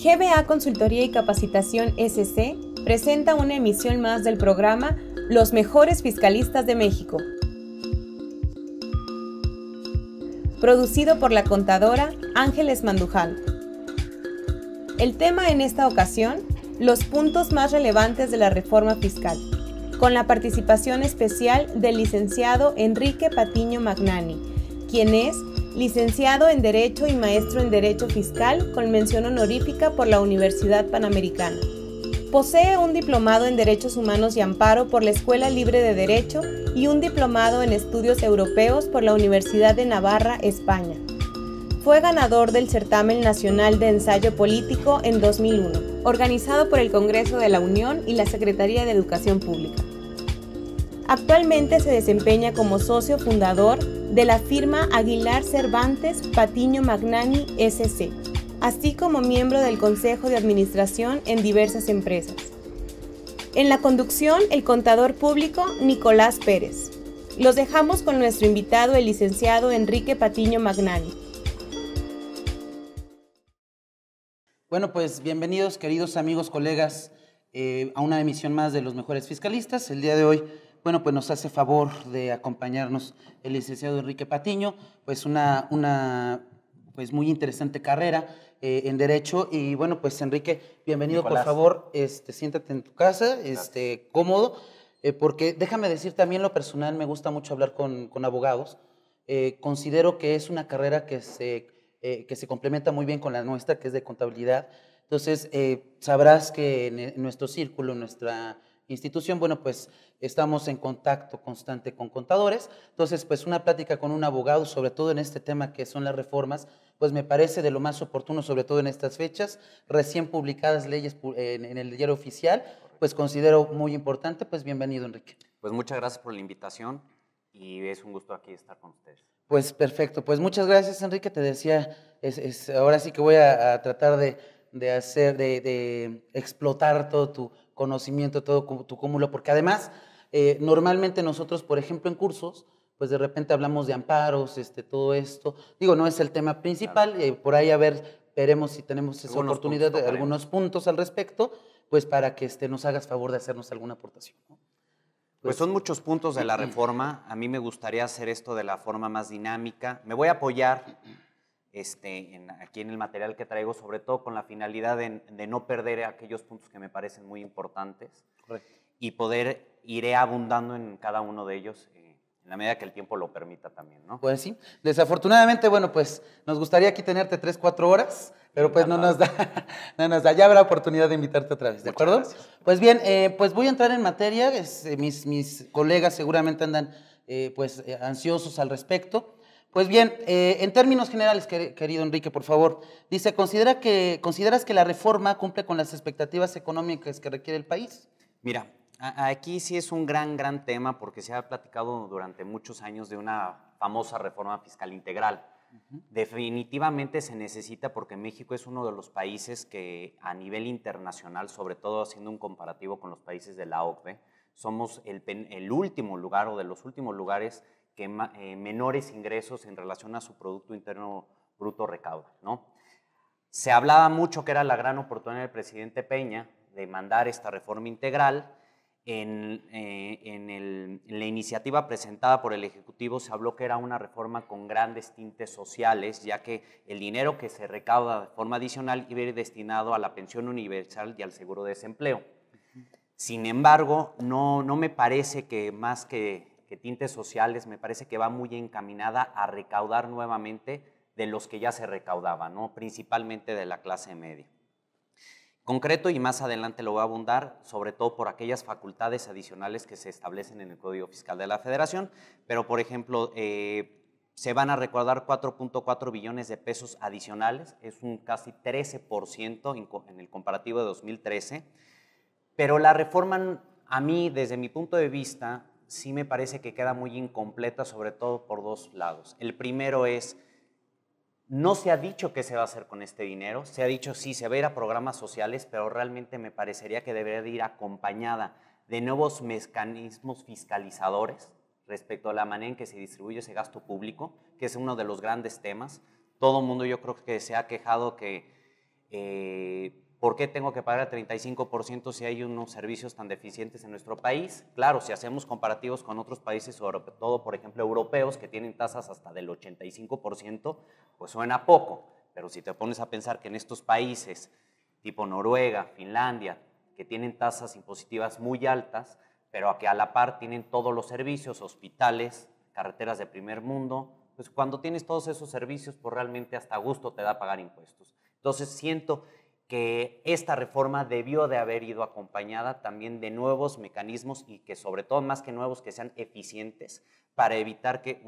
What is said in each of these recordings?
GBA Consultoría y Capacitación SC presenta una emisión más del programa Los Mejores Fiscalistas de México, producido por la contadora Ángeles Mandujano. El tema en esta ocasión, los puntos más relevantes de la reforma fiscal, con la participación especial del licenciado Enrique Patiño Magnani, quien es licenciado en Derecho y maestro en Derecho Fiscal con mención honorífica por la Universidad Panamericana. Posee un diplomado en Derechos Humanos y Amparo por la Escuela Libre de Derecho y un diplomado en Estudios Europeos por la Universidad de Navarra, España. Fue ganador del Certamen Nacional de Ensayo Político en 2001, organizado por el Congreso de la Unión y la Secretaría de Educación Pública. Actualmente se desempeña como socio fundador de la firma Aguilar Cervantes Patiño Magnani SC, así como miembro del Consejo de Administración en diversas empresas. En la conducción, el contador público Nicolás Pérez. Los dejamos con nuestro invitado, el licenciado Enrique Patiño Magnani. Bueno, pues bienvenidos, queridos amigos, colegas, a una emisión más de Los Mejores Fiscalistas. El día de hoy, bueno, pues nos hace favor de acompañarnos el licenciado Enrique Patiño, pues una pues muy interesante carrera en Derecho. Y bueno, pues Enrique, bienvenido, Nicolás. Por favor, siéntate en tu casa, cómodo, porque déjame decir también lo personal, me gusta mucho hablar con abogados. Considero que es una carrera que se complementa muy bien con la nuestra, que es de contabilidad. Entonces, sabrás que en nuestro círculo, en nuestra institución, bueno, pues estamos en contacto constante con contadores. Entonces, pues una plática con un abogado, sobre todo en este tema que son las reformas, pues me parece de lo más oportuno, sobre todo en estas fechas, recién publicadas leyes en el diario oficial, pues considero muy importante. Pues bienvenido, Enrique. Pues muchas gracias por la invitación y es un gusto aquí estar con ustedes. Pues perfecto, pues muchas gracias, Enrique. Te decía, ahora sí que voy a tratar de explotar todo tu conocimiento, todo tu cúmulo, porque además, normalmente nosotros, por ejemplo, en cursos, pues de repente hablamos de amparos, todo esto. Digo, no es el tema principal, claro. Por ahí veremos si tenemos esa oportunidad de algunos puntos al respecto, pues para que nos hagas favor de hacernos alguna aportación, ¿no? Pues son muchos puntos de la reforma. A mí me gustaría hacer esto de la forma más dinámica. Me voy a apoyar aquí en el material que traigo, sobre todo con la finalidad de no perder aquellos puntos que me parecen muy importantes. Correcto. Y iré abundando en cada uno de ellos en la medida que el tiempo lo permita también, ¿no? Pues sí. Desafortunadamente, bueno, pues nos gustaría aquí tenerte 3-4 horas, pero pues no nos da. Ya habrá oportunidad de invitarte otra vez, ¿de acuerdo? Gracias. Pues bien, pues voy a entrar en materia. Mis colegas seguramente andan ansiosos al respecto. Pues bien, en términos generales, querido Enrique, por favor, dice, ¿consideras que la reforma cumple con las expectativas económicas que requiere el país? Mira, aquí sí es un gran tema porque se ha platicado durante muchos años de una famosa reforma fiscal integral. Definitivamente se necesita porque México es uno de los países que a nivel internacional, sobre todo haciendo un comparativo con los países de la OCDE, somos el último lugar o de los últimos lugares que menores ingresos en relación a su Producto Interno Bruto recaudan, ¿no? Se hablaba mucho que era la gran oportunidad del presidente Peña de mandar esta reforma integral. En la iniciativa presentada por el Ejecutivo se habló que era una reforma con grandes tintes sociales, ya que el dinero que se recauda de forma adicional iba a ir destinado a la pensión universal y al seguro de desempleo. Sin embargo, no me parece que más que tintes sociales, me parece que va muy encaminada a recaudar nuevamente de los que ya se recaudaban, ¿no? Principalmente de la clase media. Concreto, y más adelante lo voy a abundar, sobre todo por aquellas facultades adicionales que se establecen en el Código Fiscal de la Federación, pero por ejemplo, se van a recaudar 4.4 billones de pesos adicionales, es un casi 13% en el comparativo de 2013, pero la reforma, a mí, desde mi punto de vista, sí me parece que queda muy incompleta, sobre todo por dos lados. El primero es, no se ha dicho qué se va a hacer con este dinero, se ha dicho sí, se va a ir a programas sociales, pero realmente me parecería que debería de ir acompañada de nuevos mecanismos fiscalizadores respecto a la manera en que se distribuye ese gasto público, que es uno de los grandes temas. Todo el mundo yo creo que se ha quejado que ¿Por qué tengo que pagar el 35% si hay unos servicios tan deficientes en nuestro país? Claro, si hacemos comparativos con otros países, sobre todo, por ejemplo, europeos, que tienen tasas hasta del 85%, pues suena poco. Pero si te pones a pensar que en estos países, tipo Noruega, Finlandia, que tienen tasas impositivas muy altas, pero que a la par tienen todos los servicios, hospitales, carreteras de primer mundo, pues cuando tienes todos esos servicios, pues realmente hasta gusto te da pagar impuestos. Entonces siento que esta reforma debió de haber ido acompañada también de nuevos mecanismos y que sobre todo, más que nuevos, que sean eficientes para evitar que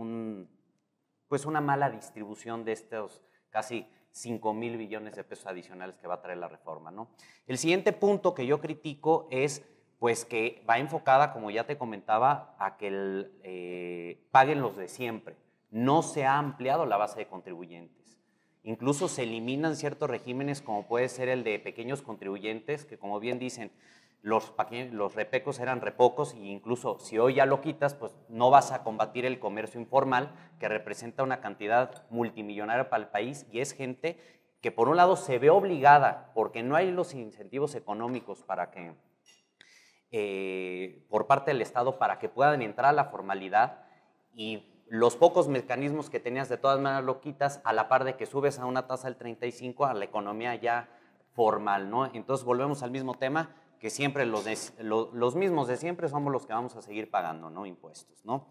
pues una mala distribución de estos casi 5,000 billones de pesos adicionales que va a traer la reforma, ¿no? El siguiente punto que yo critico es pues que va enfocada, como ya te comentaba, a que paguen los de siempre. No se ha ampliado la base de contribuyentes. Incluso se eliminan ciertos regímenes como puede ser el de pequeños contribuyentes, que como bien dicen, los repecos eran repocos e incluso si hoy ya lo quitas, pues no vas a combatir el comercio informal, que representa una cantidad multimillonaria para el país y es gente que por un lado se ve obligada, porque no hay los incentivos económicos para que, por parte del Estado para que puedan entrar a la formalidad y los pocos mecanismos que tenías de todas maneras lo quitas a la par de que subes a una tasa del 35 a la economía ya formal, ¿no? Entonces volvemos al mismo tema, que siempre los mismos de siempre somos los que vamos a seguir pagando, ¿no? Impuestos, ¿no?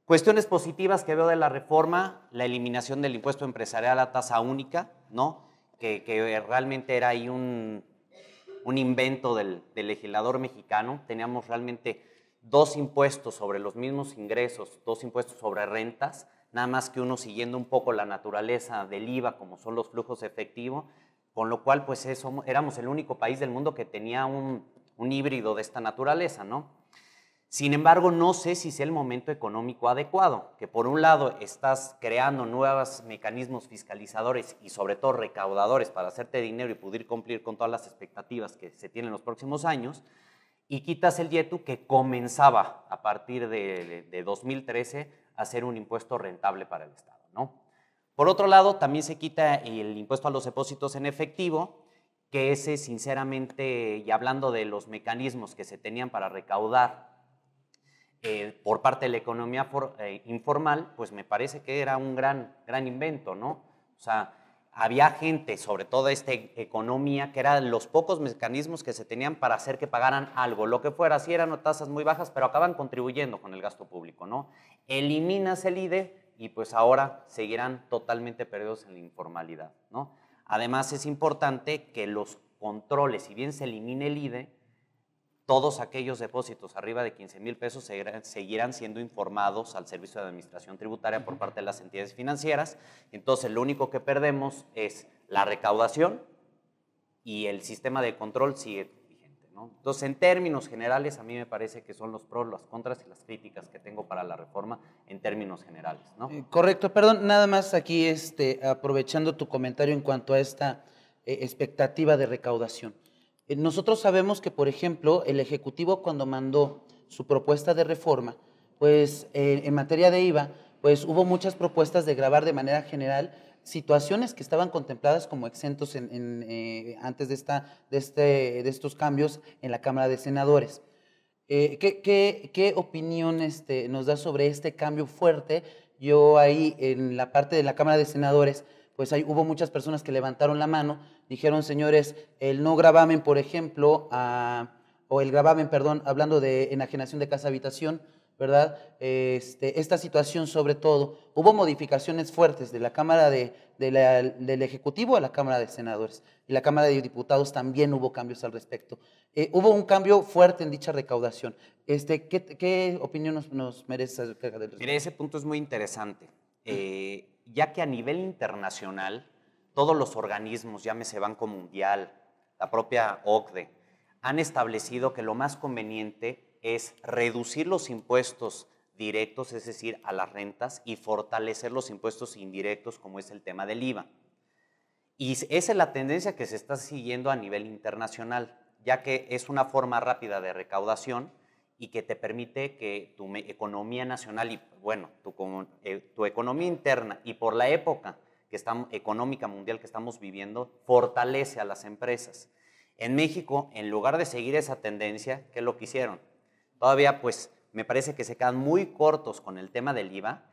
Cuestiones positivas que veo de la reforma, la eliminación del impuesto empresarial a tasa única, ¿no? Que realmente era ahí un invento del legislador mexicano. Teníamos realmente dos impuestos sobre los mismos ingresos, dos impuestos sobre rentas, nada más que uno siguiendo un poco la naturaleza del IVA, como son los flujos de efectivo, con lo cual pues éramos el único país del mundo que tenía un híbrido de esta naturaleza, ¿no? Sin embargo, no sé si sea el momento económico adecuado, que por un lado estás creando nuevos mecanismos fiscalizadores y sobre todo recaudadores para hacerte dinero y poder cumplir con todas las expectativas que se tienen en los próximos años, y quitas el IETU que comenzaba a partir de 2013 a ser un impuesto rentable para el Estado, ¿no? Por otro lado, también se quita el impuesto a los depósitos en efectivo, que ese sinceramente, y hablando de los mecanismos que se tenían para recaudar por parte de la economía informal, pues me parece que era un gran invento, ¿no? O sea, había gente, sobre todo esta economía, que eran los pocos mecanismos que se tenían para hacer que pagaran algo, lo que fuera, si eran tasas muy bajas, pero acaban contribuyendo con el gasto público, ¿no? Eliminas el IDE y pues ahora seguirán totalmente perdidos en la informalidad, ¿no? Además es importante que los controles, si bien se elimine el IDE, todos aquellos depósitos arriba de 15,000 pesos seguirán siendo informados al Servicio de Administración Tributaria por parte de las entidades financieras. Entonces, lo único que perdemos es la recaudación y el sistema de control sigue vigente, ¿no? Entonces, en términos generales, a mí me parece que son los pros, las contras y las críticas que tengo para la reforma en términos generales, ¿no? Correcto, perdón, nada más aquí aprovechando tu comentario en cuanto a esta expectativa de recaudación. Nosotros sabemos que, por ejemplo, el Ejecutivo cuando mandó su propuesta de reforma, pues en materia de IVA, pues hubo muchas propuestas de gravar de manera general situaciones que estaban contempladas como exentos antes de estos cambios en la Cámara de Senadores. ¿Qué opinión nos da sobre este cambio fuerte? Yo ahí en la parte de la Cámara de Senadores, pues ahí hubo muchas personas que levantaron la mano, dijeron, señores, el no gravamen, por ejemplo, o el gravamen, perdón, hablando de enajenación de casa habitación, ¿verdad? Esta situación sobre todo, hubo modificaciones fuertes de la Cámara del Ejecutivo a la Cámara de Senadores, y la Cámara de Diputados también hubo cambios al respecto. Hubo un cambio fuerte en dicha recaudación. ¿Qué opinión nos merece acerca del respecto? Mire, ese punto es muy interesante, ya que a nivel internacional, todos los organismos, llámese Banco Mundial, la propia OCDE, han establecido que lo más conveniente es reducir los impuestos directos, es decir, a las rentas, y fortalecer los impuestos indirectos, como es el tema del IVA. Y esa es la tendencia que se está siguiendo a nivel internacional, ya que es una forma rápida de recaudación y que te permite que tu economía nacional y, bueno, tu economía interna y por la época económica mundial que estamos viviendo fortalece a las empresas. En México, en lugar de seguir esa tendencia, ¿qué es lo que hicieron? Todavía, pues, me parece que se quedan muy cortos con el tema del IVA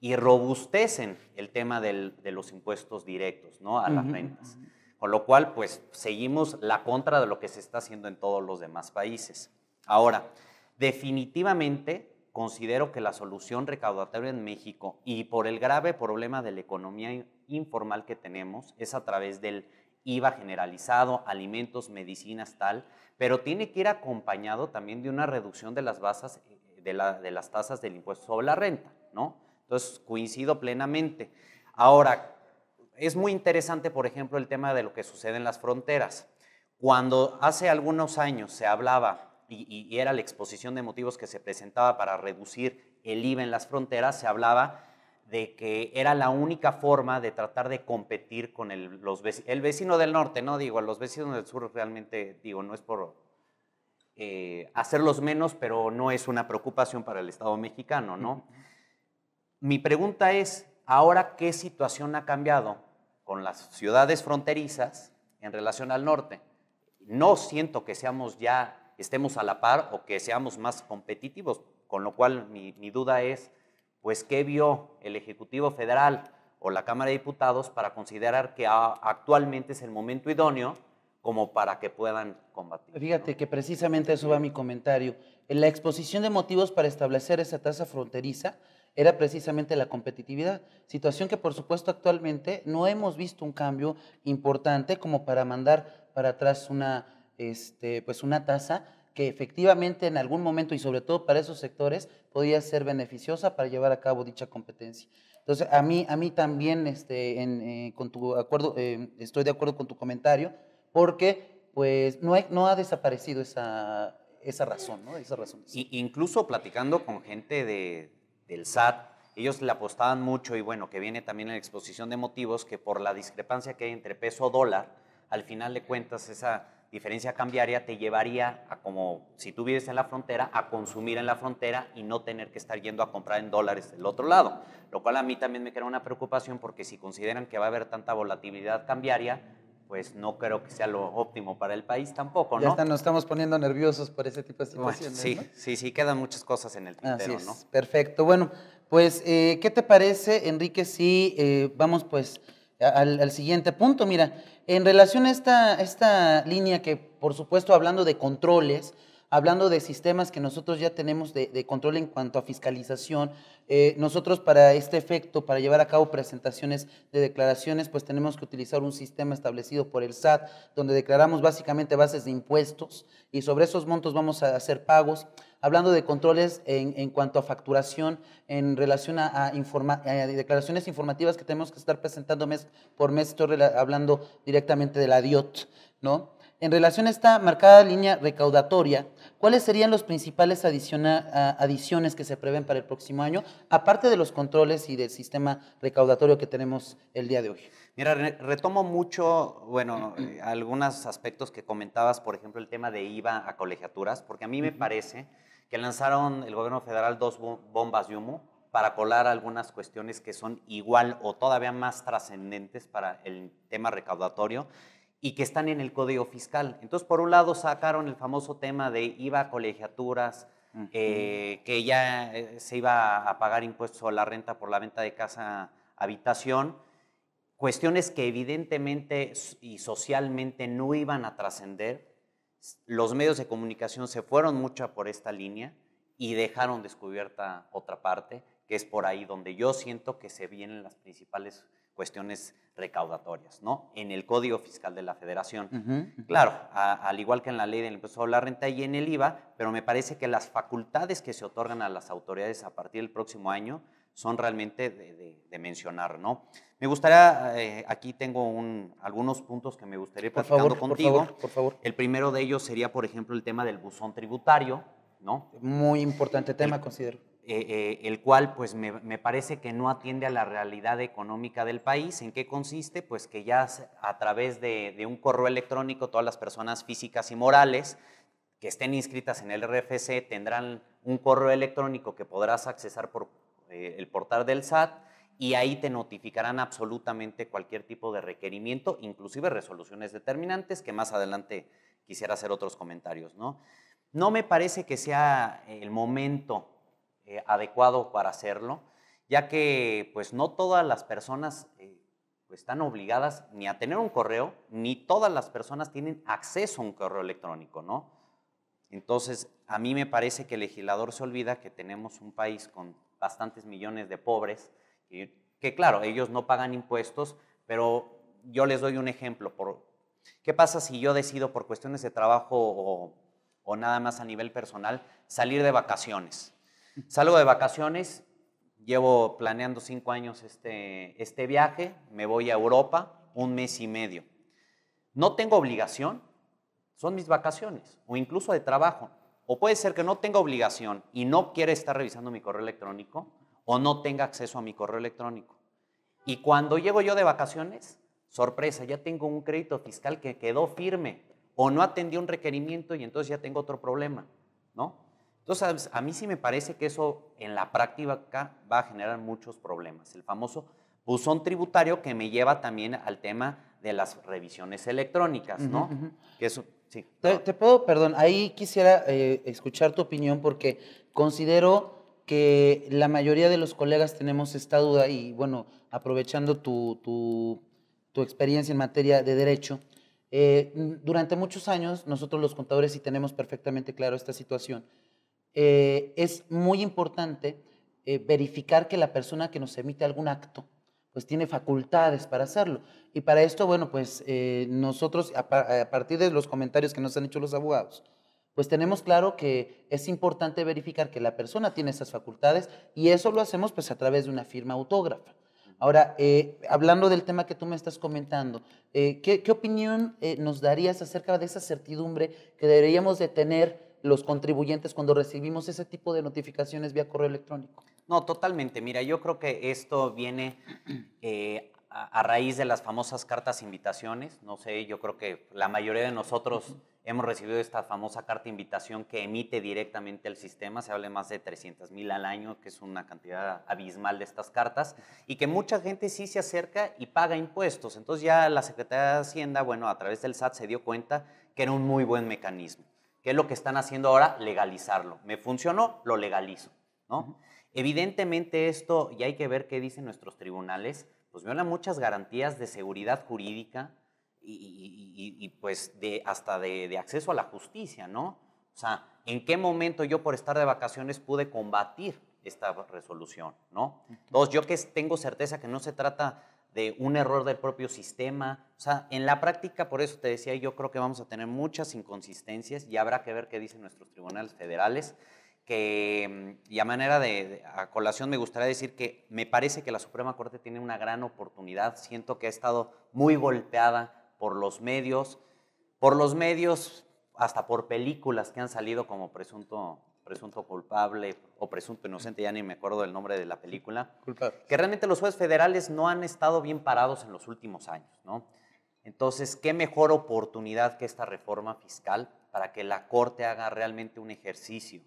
y robustecen el tema de los impuestos directos, ¿no? A las rentas. Con lo cual, pues, seguimos la contra de lo que se está haciendo en todos los demás países. Ahora, definitivamente considero que la solución recaudatoria en México y por el grave problema de la economía informal que tenemos es a través del IVA generalizado, alimentos, medicinas, tal, pero tiene que ir acompañado también de una reducción de las bases de las tasas del impuesto sobre la renta, ¿no? Entonces, coincido plenamente. Ahora, es muy interesante, por ejemplo, el tema de lo que sucede en las fronteras. Cuando hace algunos años se hablaba, y era la exposición de motivos que se presentaba para reducir el IVA en las fronteras, se hablaba de que era la única forma de tratar de competir con el vecino del norte, ¿no? Digo, los vecinos del sur realmente, digo, no es por hacerlos menos, pero no es una preocupación para el Estado mexicano, ¿no? Mi pregunta es, ahora, ¿qué situación ha cambiado con las ciudades fronterizas en relación al norte? No siento que estemos a la par o que seamos más competitivos, con lo cual mi duda es, pues, ¿qué vio el Ejecutivo Federal o la Cámara de Diputados para considerar que actualmente es el momento idóneo como para que puedan combatir? Fíjate, ¿no? que precisamente eso va mi comentario. En la exposición de motivos para establecer esa tasa fronteriza era precisamente la competitividad, situación que por supuesto actualmente no hemos visto un cambio importante como para mandar para atrás pues una tasa que efectivamente en algún momento y sobre todo para esos sectores podía ser beneficiosa para llevar a cabo dicha competencia. Entonces, a mí también con tu acuerdo, estoy de acuerdo con tu comentario, porque pues no ha desaparecido esa razón, ¿no? Esa razón. Incluso platicando con gente del SAT, ellos le apostaban mucho y bueno, que viene también en la exposición de motivos, que por la discrepancia que hay entre peso-dólar, al final de cuentas esa diferencia cambiaria te llevaría a, como si tú vives en la frontera, a consumir en la frontera y no tener que estar yendo a comprar en dólares del otro lado, lo cual a mí también me crea una preocupación porque si consideran que va a haber tanta volatilidad cambiaria, pues no creo que sea lo óptimo para el país tampoco, ¿no? Ya nos estamos poniendo nerviosos por ese tipo de situaciones, bueno, sí, ¿no? sí, quedan muchas cosas en el tintero, Así es, ¿no? perfecto. Bueno, pues, ¿qué te parece, Enrique, si vamos pues al siguiente punto? Mira, en relación a esta línea que, por supuesto, hablando de controles, hablando de sistemas que nosotros ya tenemos de control en cuanto a fiscalización, nosotros para este efecto, para llevar a cabo presentaciones de declaraciones, pues tenemos que utilizar un sistema establecido por el SAT, donde declaramos básicamente bases de impuestos y sobre esos montos vamos a hacer pagos. Hablando de controles en cuanto a facturación, en relación a declaraciones informativas que tenemos que estar presentando mes por mes, estoy hablando directamente de la DIOT, ¿no? En relación a esta marcada línea recaudatoria, ¿cuáles serían los principales adiciones que se prevén para el próximo año, aparte de los controles y del sistema recaudatorio que tenemos el día de hoy? Mira, retomo mucho, bueno, algunos aspectos que comentabas, por ejemplo, el tema de IVA a colegiaturas, porque a mí me parece que lanzaron el gobierno federal dos bombas de humo para colar algunas cuestiones que son igual o todavía más trascendentes para el tema recaudatorio y que están en el Código Fiscal. Entonces, por un lado, sacaron el famoso tema de IVA a colegiaturas, que ya se iba a pagar impuestos a la renta por la venta de casa habitación, cuestiones que evidentemente y socialmente no iban a trascender. Los medios de comunicación se fueron mucho por esta línea y dejaron descubierta otra parte, que es por ahí donde yo siento que se vienen las principales cuestiones recaudatorias, ¿no? En el Código Fiscal de la Federación. Claro, al igual que en la Ley del Impuesto sobre la Renta y en el IVA, pero me parece que las facultades que se otorgan a las autoridades a partir del próximo año son realmente de mencionar, ¿no? Me gustaría, aquí tengo algunos puntos que me gustaría ir platicando contigo. Por favor. El primero de ellos sería, por ejemplo, el tema del buzón tributario, ¿no? Muy importante tema, considero. El cual, pues, me parece que no atiende a la realidad económica del país. ¿En qué consiste? Pues que ya a través de un correo electrónico, todas las personas físicas y morales que estén inscritas en el RFC tendrán un correo electrónico que podrás accesar por el portal del SAT y ahí te notificarán absolutamente cualquier tipo de requerimiento, inclusive resoluciones determinantes, que más adelante quisiera hacer otros comentarios, ¿no? No me parece que sea el momento adecuado para hacerlo, ya que pues no todas las personas pues, están obligadas ni a tener un correo, ni todas las personas tienen acceso a un correo electrónico, ¿no? Entonces, a mí me parece que el legislador se olvida que tenemos un país con bastantes millones de pobres, que claro, ellos no pagan impuestos, pero yo les doy un ejemplo. ¿Qué pasa si yo decido por cuestiones de trabajo o nada más a nivel personal salir de vacaciones? Salgo de vacaciones, llevo planeando 5 años este viaje, me voy a Europa 1 mes y medio. No tengo obligación, son mis vacaciones, o incluso de trabajo. O puede ser que no tenga obligación y no quiera estar revisando mi correo electrónico, o no tenga acceso a mi correo electrónico. Y cuando llego yo de vacaciones, sorpresa, ya tengo un crédito fiscal que quedó firme, o no atendí un requerimiento y entonces ya tengo otro problema, ¿no? Entonces, a mí sí me parece que eso en la práctica va a generar muchos problemas. El famoso buzón tributario que me lleva también al tema de las revisiones electrónicas, ¿no? Que eso, sí. Te puedo, perdón, ahí quisiera escuchar tu opinión porque considero que la mayoría de los colegas tenemos esta duda y bueno, aprovechando tu experiencia en materia de derecho, durante muchos años nosotros los contadores sí tenemos perfectamente claro esta situación. Es muy importante verificar que la persona que nos emite algún acto pues tiene facultades para hacerlo. Y para esto, bueno, pues nosotros, a partir de los comentarios que nos han hecho los abogados, pues tenemos claro que es importante verificar que la persona tiene esas facultades y eso lo hacemos pues a través de una firma autógrafa. Ahora, hablando del tema que tú me estás comentando, ¿qué opinión nos darías acerca de esa certidumbre que deberíamos de tener los contribuyentes cuando recibimos ese tipo de notificaciones vía correo electrónico? No, totalmente. Mira, yo creo que esto viene a raíz de las famosas cartas invitaciones. No sé, yo creo que la mayoría de nosotros hemos recibido esta famosa carta invitación que emite directamente el sistema. Se habla de más de 300,000 al año, que es una cantidad abismal de estas cartas, y que mucha gente sí se acerca y paga impuestos. Entonces ya la Secretaría de Hacienda, bueno, a través del SAT se dio cuenta que era un muy buen mecanismo. ¿Qué es lo que están haciendo ahora? Legalizarlo. ¿Me funcionó? Lo legalizo, ¿no? Evidentemente esto, y hay que ver qué dicen nuestros tribunales, pues viola muchas garantías de seguridad jurídica y pues hasta de acceso a la justicia, ¿no? O sea, ¿en qué momento yo por estar de vacaciones pude combatir esta resolución, ¿no? Entonces, yo que tengo certeza que no se trata de un error del propio sistema, o sea, en la práctica, por eso te decía, yo creo que vamos a tener muchas inconsistencias y habrá que ver qué dicen nuestros tribunales federales, y a manera a colación me gustaría decir que me parece que la Suprema Corte tiene una gran oportunidad. Siento que ha estado muy golpeada por los medios, hasta por películas que han salido como presunto culpable o presunto inocente, ya ni me acuerdo del nombre de la película, Culpable. que realmente los jueces federales no han estado bien parados en los últimos años, ¿no? Entonces, ¿qué mejor oportunidad que esta reforma fiscal para que la Corte haga realmente un ejercicio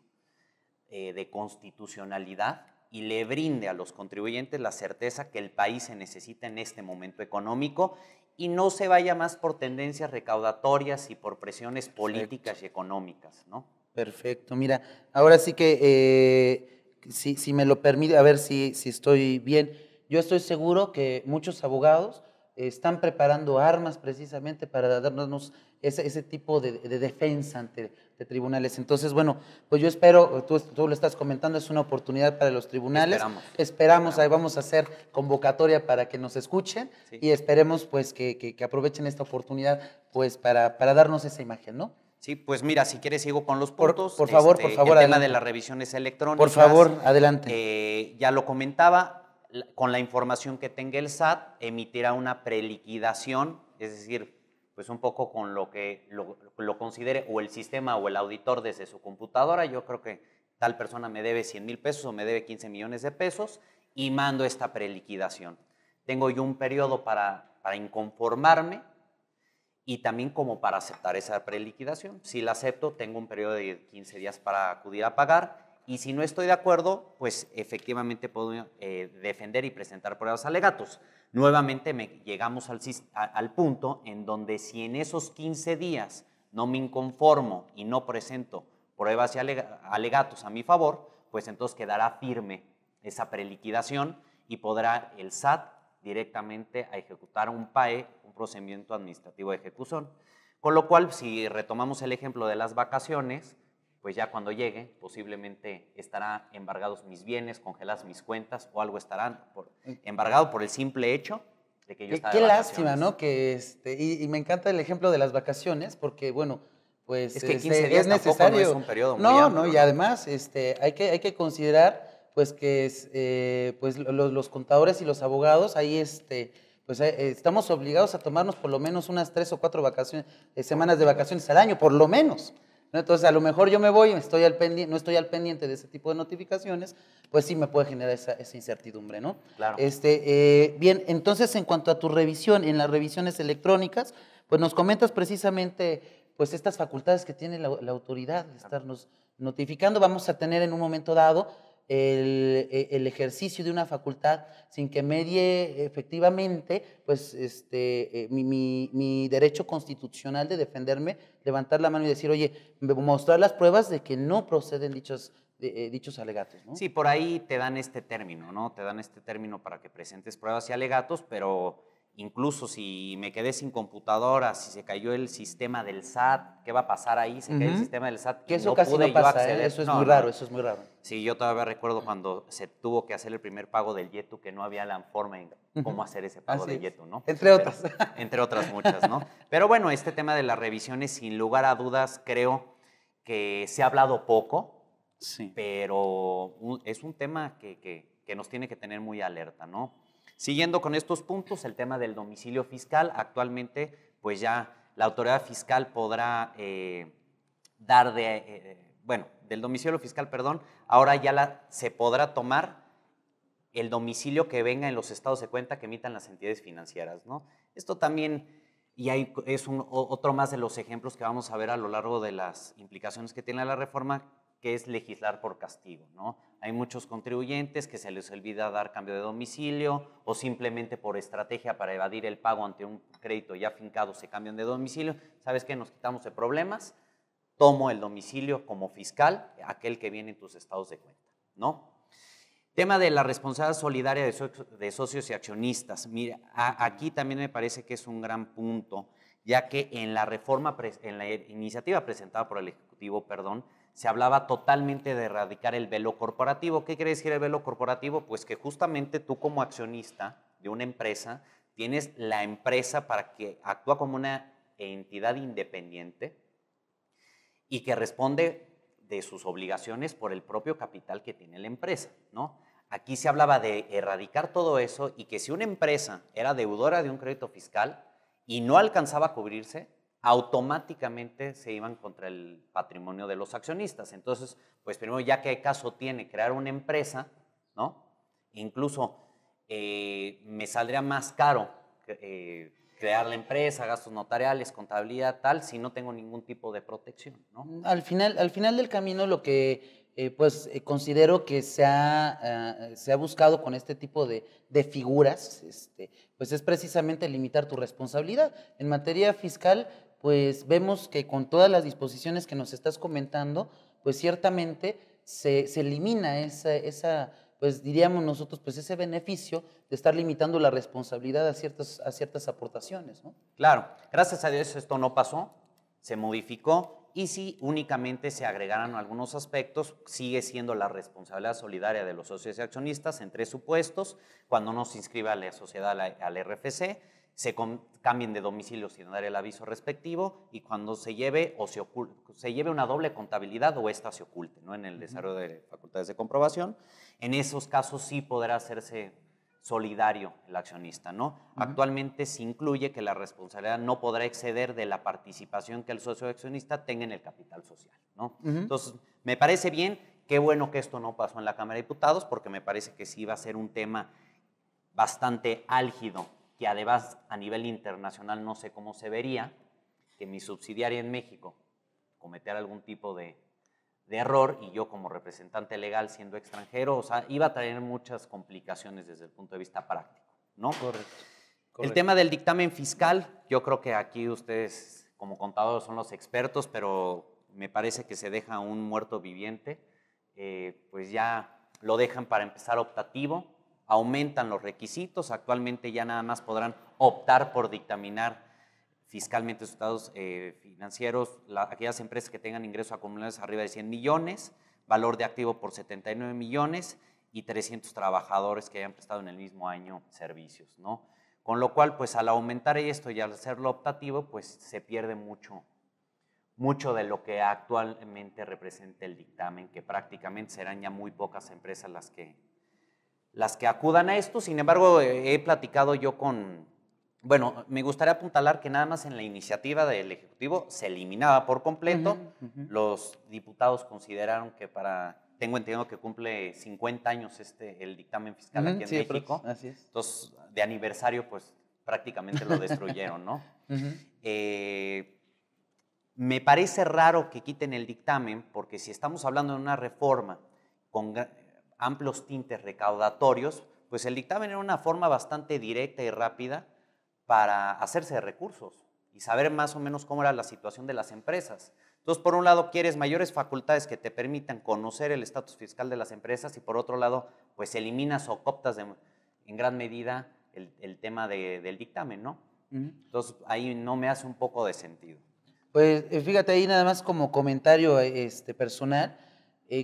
de constitucionalidad y le brinde a los contribuyentes la certeza que el país se necesita en este momento económico y no se vaya más por tendencias recaudatorias y por presiones políticas y económicas, ¿no? Perfecto, mira, ahora sí que, si me lo permite, a ver si estoy bien, yo estoy seguro que muchos abogados están preparando armas precisamente para darnos ese tipo de defensa ante tribunales. Entonces, bueno, pues yo espero, tú lo estás comentando, es una oportunidad para los tribunales. Esperamos, ahí vamos a hacer convocatoria para que nos escuchen, sí, y esperemos pues que aprovechen esta oportunidad pues para darnos esa imagen, ¿no? Sí, pues mira, si quieres sigo con los puntos. Por favor, el tema adelante. de las revisiones electrónicas. Por favor, adelante. Ya lo comentaba, con la información que tenga el SAT, emitirá una preliquidación, es decir, pues un poco con lo que lo considere o el sistema o el auditor desde su computadora. Yo creo que tal persona me debe 100,000 pesos o me debe 15 millones de pesos y mando esta preliquidación. Tengo yo un periodo para inconformarme y también como para aceptar esa preliquidación. Si la acepto, tengo un periodo de 15 días para acudir a pagar Y si no estoy de acuerdo, pues efectivamente puedo defender y presentar pruebas alegatos. Nuevamente llegamos al punto en donde si en esos 15 días no me inconformo y no presento pruebas y alegatos a mi favor, pues entonces quedará firme esa preliquidación y podrá el SAT directamente a ejecutar un PAE, un procedimiento administrativo de ejecución. Con lo cual, si retomamos el ejemplo de las vacaciones, pues ya cuando llegue, posiblemente estarán embargados mis bienes, congeladas mis cuentas o algo estarán embargado por el simple hecho de que yo estaba de vacaciones. Qué lástima, ¿no? Que y me encanta el ejemplo de las vacaciones porque, bueno, pues es que 15 días es necesario. No es un periodo muy amplio, y además hay que considerar pues que pues los contadores y los abogados ahí pues estamos obligados a tomarnos por lo menos unas 3 o 4 semanas de vacaciones al año, por lo menos. ¿No? Entonces, a lo mejor yo me voy, no estoy al pendiente de ese tipo de notificaciones, pues sí me puede generar esa incertidumbre, ¿no? Claro. Bien, entonces, en cuanto a tu revisión, en las revisiones electrónicas, pues nos comentas precisamente pues estas facultades que tiene la autoridad de estarnos notificando. Vamos a tener en un momento dado el ejercicio de una facultad sin que medie efectivamente pues mi derecho constitucional de defenderme, levantar la mano y decir, oye, mostrar las pruebas de que no proceden dichos alegatos, ¿no? Sí, por ahí te dan este término, ¿no? Te dan este término para que presentes pruebas y alegatos, pero incluso si me quedé sin computadora, si se cayó el sistema del SAT, ¿qué va a pasar ahí? Se cayó el sistema del SAT. Que eso casi no pasa, eso es muy raro, eso es muy raro. Sí, yo todavía recuerdo cuando se tuvo que hacer el primer pago del YETU, que no había la forma en cómo hacer ese pago del YETU, ¿no? Entre otras. Entre otras muchas, ¿no? Pero bueno, este tema de las revisiones, sin lugar a dudas, creo que se ha hablado poco, sí, pero es un tema que nos tiene que tener muy alerta, ¿no? Siguiendo con estos puntos, el tema del domicilio fiscal, actualmente pues ya la autoridad fiscal podrá del domicilio fiscal, perdón, ahora ya se podrá tomar el domicilio que venga en los estados de cuenta que emitan las entidades financieras, ¿no? Esto también, y ahí es otro más de los ejemplos que vamos a ver a lo largo de las implicaciones que tiene la reforma, que es legislar por castigo, ¿no? Hay muchos contribuyentes que se les olvida dar cambio de domicilio o simplemente por estrategia para evadir el pago ante un crédito ya fincado se cambian de domicilio. ¿Sabes qué? Nos quitamos de problemas, tomo el domicilio como fiscal, aquel que viene en tus estados de cuenta, ¿no? Tema de la responsabilidad solidaria de socios y accionistas. Mira, aquí también me parece que es un gran punto, ya que en la iniciativa presentada por el Ejecutivo, se hablaba totalmente de erradicar el velo corporativo. ¿Qué quiere decir el velo corporativo? Pues que justamente tú como accionista de una empresa, tienes la empresa para que actúa como una entidad independiente y que responde de sus obligaciones por el propio capital que tiene la empresa, ¿no? Aquí se hablaba de erradicar todo eso y que si una empresa era deudora de un crédito fiscal y no alcanzaba a cubrirse, automáticamente se iban contra el patrimonio de los accionistas. Entonces, pues primero, ya que caso tiene crear una empresa, ¿no? Incluso me saldría más caro crear la empresa, gastos notariales, contabilidad, tal, si no tengo ningún tipo de protección, ¿no? Al final del camino, lo que considero que se ha buscado con este tipo de figuras, pues es precisamente limitar tu responsabilidad. En materia fiscal, pues vemos que con todas las disposiciones que nos estás comentando, pues ciertamente se elimina pues diríamos nosotros, pues ese beneficio de estar limitando la responsabilidad a ciertas aportaciones, ¿no? Claro, gracias a Dios esto no pasó, se modificó y si únicamente se agregaran algunos aspectos, sigue siendo la responsabilidad solidaria de los socios y accionistas en 3 supuestos, cuando no se inscriba la sociedad al RFC, se cambien de domicilio sin dar el aviso respectivo y cuando se lleve una doble contabilidad o esta se oculte, ¿no? En el desarrollo de facultades de comprobación. En esos casos sí podrá hacerse solidario el accionista, ¿no? Actualmente se incluye que la responsabilidad no podrá exceder de la participación que el socio accionista tenga en el capital social, ¿no? Entonces, me parece bien, qué bueno que esto no pasó en la Cámara de Diputados, porque me parece que sí va a ser un tema bastante álgido, que además a nivel internacional no sé cómo se vería, que mi subsidiaria en México cometiera algún tipo de de error y yo como representante legal siendo extranjero, o sea, iba a traer muchas complicaciones desde el punto de vista práctico, ¿no? Correcto. El tema del dictamen fiscal, yo creo que aquí ustedes como contadores son los expertos, pero me parece que se deja un muerto viviente, pues ya lo dejan para empezar optativo, aumentan los requisitos, actualmente ya nada más podrán optar por dictaminar fiscalmente sus estados financieros, aquellas empresas que tengan ingresos acumulados arriba de 100 millones, valor de activo por 79 millones y 300 trabajadores que hayan prestado en el mismo año servicios, ¿no? Con lo cual, pues al aumentar esto y al hacerlo optativo, pues se pierde mucho de lo que actualmente representa el dictamen, que prácticamente serán ya muy pocas empresas las que acudan a esto. Sin embargo, he platicado yo bueno, me gustaría apuntalar que nada más en la iniciativa del Ejecutivo se eliminaba por completo. Los diputados consideraron que tengo entendido que cumple 50 años el dictamen fiscal aquí en México. Así es. Entonces, de aniversario, pues prácticamente lo destruyeron, ¿no? Me parece raro que quiten el dictamen porque si estamos hablando de una reforma con amplios tintes recaudatorios, pues el dictamen era una forma bastante directa y rápida para hacerse de recursos y saber más o menos cómo era la situación de las empresas. Entonces, por un lado, quieres mayores facultades que te permitan conocer el estatus fiscal de las empresas y por otro lado, pues eliminas o cooptas en gran medida el tema del dictamen, ¿no? Entonces, ahí no me hace un poco de sentido. Pues fíjate, ahí nada más como comentario personal,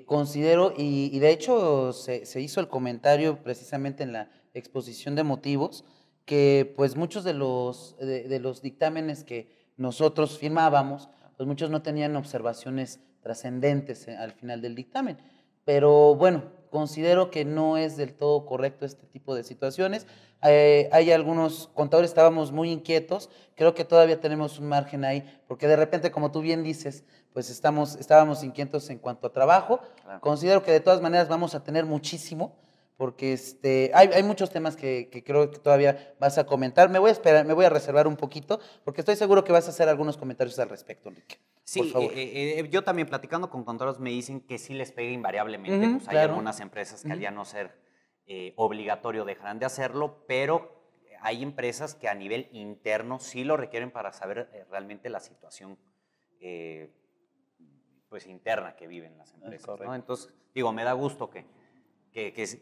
considero, y de hecho se hizo el comentario precisamente en la exposición de motivos, que pues muchos de los dictámenes que nosotros firmábamos, pues muchos no tenían observaciones trascendentes al final del dictamen. Pero bueno, considero que no es del todo correcto este tipo de situaciones. Hay algunos contadores, estábamos muy inquietos, creo que todavía tenemos un margen ahí, porque de repente, como tú bien dices, pues estábamos inquietos en cuanto a trabajo. Claro. Considero que de todas maneras vamos a tener muchísimo, porque hay muchos temas que creo que todavía vas a comentar. Me voy a reservar un poquito, porque estoy seguro que vas a hacer algunos comentarios al respecto, Enrique. Sí, por favor. Yo también platicando con contadores me dicen que sí les pega invariablemente, pues hay algunas empresas que al ya no ser obligatorio dejarán de hacerlo, pero hay empresas que a nivel interno sí lo requieren para saber realmente la situación pues interna que viven las empresas, ¿no? Entonces, digo, me da gusto que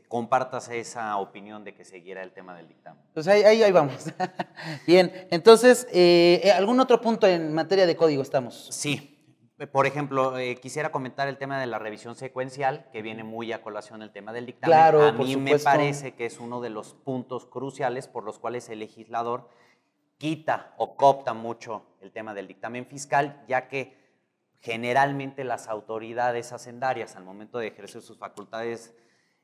compartas esa opinión de que siguiera el tema del dictamen. Pues ahí vamos. Bien, entonces, ¿algún otro punto en materia de código estamos? Sí. Por ejemplo, quisiera comentar el tema de la revisión secuencial, que viene muy a colación el tema del dictamen. Claro, a mí me parece que es uno de los puntos cruciales por los cuales el legislador quita o coopta mucho el tema del dictamen fiscal, ya que generalmente las autoridades hacendarias al momento de ejercer sus facultades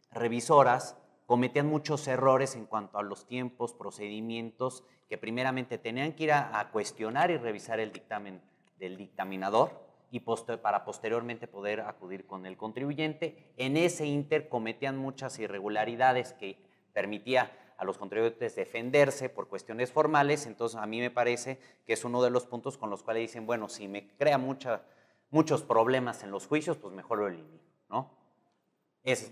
revisoras cometían muchos errores en cuanto a los tiempos, procedimientos, que primeramente tenían que ir a cuestionar y revisar el dictamen del dictaminador y para posteriormente poder acudir con el contribuyente. En ese inter cometían muchas irregularidades que permitía a los contribuyentes defenderse por cuestiones formales. Entonces, a mí me parece que es uno de los puntos con los cuales dicen, bueno, si me crea muchos problemas en los juicios, pues mejor lo elimino, ¿no?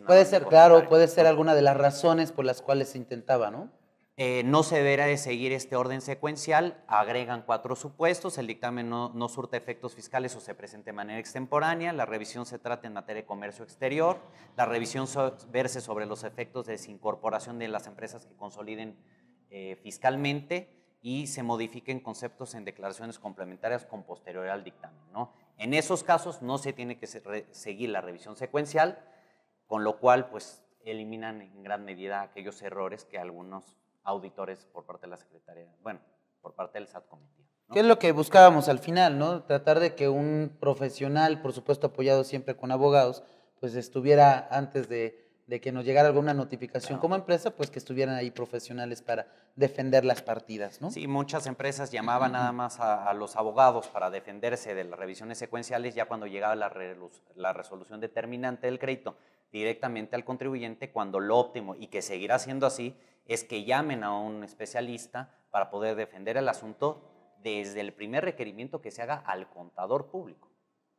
Puede ser, claro, puede ser alguna de las razones por las cuales se intentaba, ¿no? No se deberá de seguir este orden secuencial, agregan 4 supuestos, el dictamen no surte efectos fiscales o se presente de manera extemporánea, la revisión se trata en materia de comercio exterior, la revisión verse sobre los efectos de desincorporación de las empresas que consoliden fiscalmente y se modifiquen conceptos en declaraciones complementarias con posterioridad al dictamen, ¿no? En esos casos no se tiene que seguir la revisión secuencial, con lo cual pues eliminan en gran medida aquellos errores que algunos auditores por parte de la Secretaría, bueno, por parte del SAT cometían, ¿no? ¿Qué es lo que buscábamos al final, no? Tratar de que un profesional, por supuesto apoyado siempre con abogados, pues estuviera antes de que nos llegara alguna notificación como empresa, pues que estuvieran ahí profesionales para defender las partidas, ¿no? Sí, muchas empresas llamaban nada más a los abogados para defenderse de las revisiones secuenciales ya cuando llegaba la resolución determinante del crédito directamente al contribuyente, cuando lo óptimo, y que seguirá siendo así, es que llamen a un especialista para poder defender el asunto desde el primer requerimiento que se haga al contador público,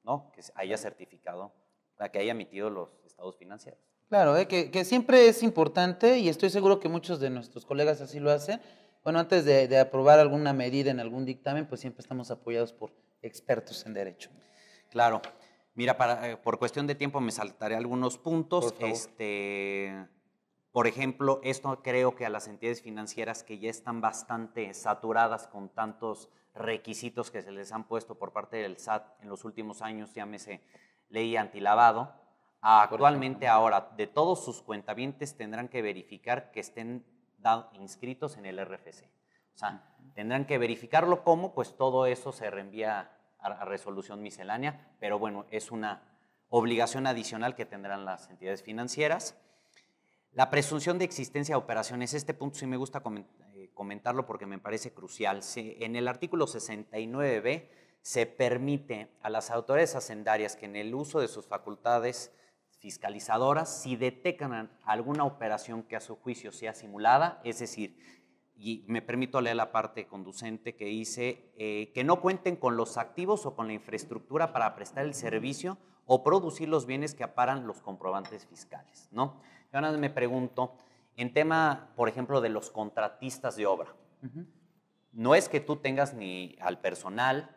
¿no? Que haya certificado la que haya emitido los estados financieros. Claro, que siempre es importante y estoy seguro que muchos de nuestros colegas así lo hacen. Bueno, antes de aprobar alguna medida en algún dictamen, pues siempre estamos apoyados por expertos en derecho. Claro. Mira, por cuestión de tiempo me saltaré algunos puntos. Por favor. Por ejemplo, esto creo que a las entidades financieras que ya están bastante saturadas con tantos requisitos que se les han puesto por parte del SAT en los últimos años, llámese ley antilavado, actualmente ahora de todos sus cuentavientes tendrán que verificar que estén inscritos en el RFC. O sea, tendrán que verificarlo cómo, pues todo eso se reenvía a resolución miscelánea, pero bueno, es una obligación adicional que tendrán las entidades financieras. La presunción de existencia de operaciones, este punto sí me gusta comentarlo porque me parece crucial. En el artículo 69b se permite a las autoridades hacendarias que en el uso de sus facultades fiscalizadoras, si detectan alguna operación que a su juicio sea simulada, es decir, y me permito leer la parte conducente que dice que no cuenten con los activos o con la infraestructura para prestar el servicio o producir los bienes que aparan los comprobantes fiscales, ¿no? Yo ahora me pregunto, en tema, por ejemplo, de los contratistas de obra, no es que tú tengas ni al personal,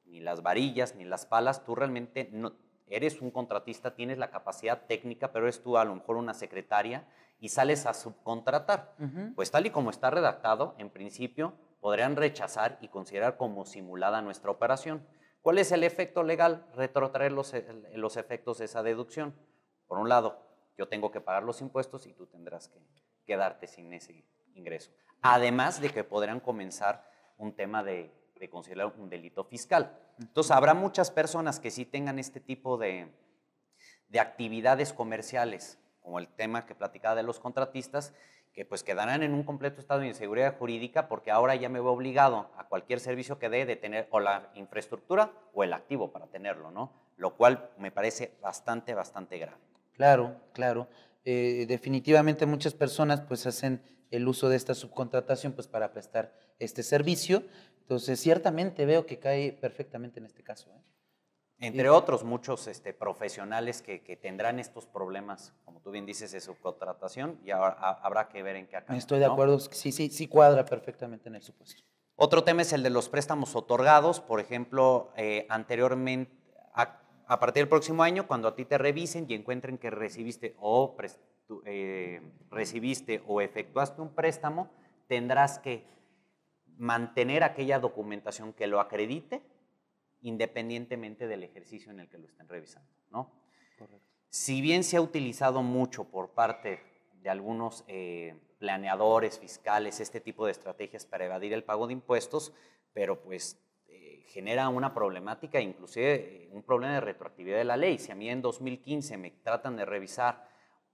ni las varillas, ni las palas, tú realmente no eres un contratista, tienes la capacidad técnica, pero eres tú a lo mejor una secretaria y sales a subcontratar. Pues tal y como está redactado, en principio podrían rechazar y considerar como simulada nuestra operación. ¿Cuál es el efecto legal? Retrotraer los efectos de esa deducción. Por un lado, yo tengo que pagar los impuestos y tú tendrás que quedarte sin ese ingreso. Además de que podrían comenzar un tema de considerar un delito fiscal. Entonces, habrá muchas personas que sí tengan este tipo de actividades comerciales, como el tema que platicaba de los contratistas, que pues quedarán en un completo estado de inseguridad jurídica porque ahora ya me veo obligado a cualquier servicio que dé de tener o la infraestructura o el activo para tenerlo, ¿no? Lo cual me parece bastante grave. Claro, claro. Definitivamente muchas personas pues hacen el uso de esta subcontratación pues para prestar este servicio. Entonces, ciertamente veo que cae perfectamente en este caso, ¿eh? Entre otros, muchos profesionales que tendrán estos problemas, como tú bien dices, de subcontratación, y ahora habrá que ver en qué acaba. Estoy de acuerdo, sí cuadra perfectamente en el supuesto. Otro tema es el de los préstamos otorgados, por ejemplo, anteriormente, a partir del próximo año, cuando a ti te revisen y encuentren que recibiste o efectuaste un préstamo, tendrás que mantener aquella documentación que lo acredite independientemente del ejercicio en el que lo estén revisando, ¿no? Correcto. Si bien se ha utilizado mucho por parte de algunos planeadores fiscales este tipo de estrategias para evadir el pago de impuestos, pero pues genera una problemática, inclusive un problema de retroactividad de la ley. Si a mí en 2015 me tratan de revisar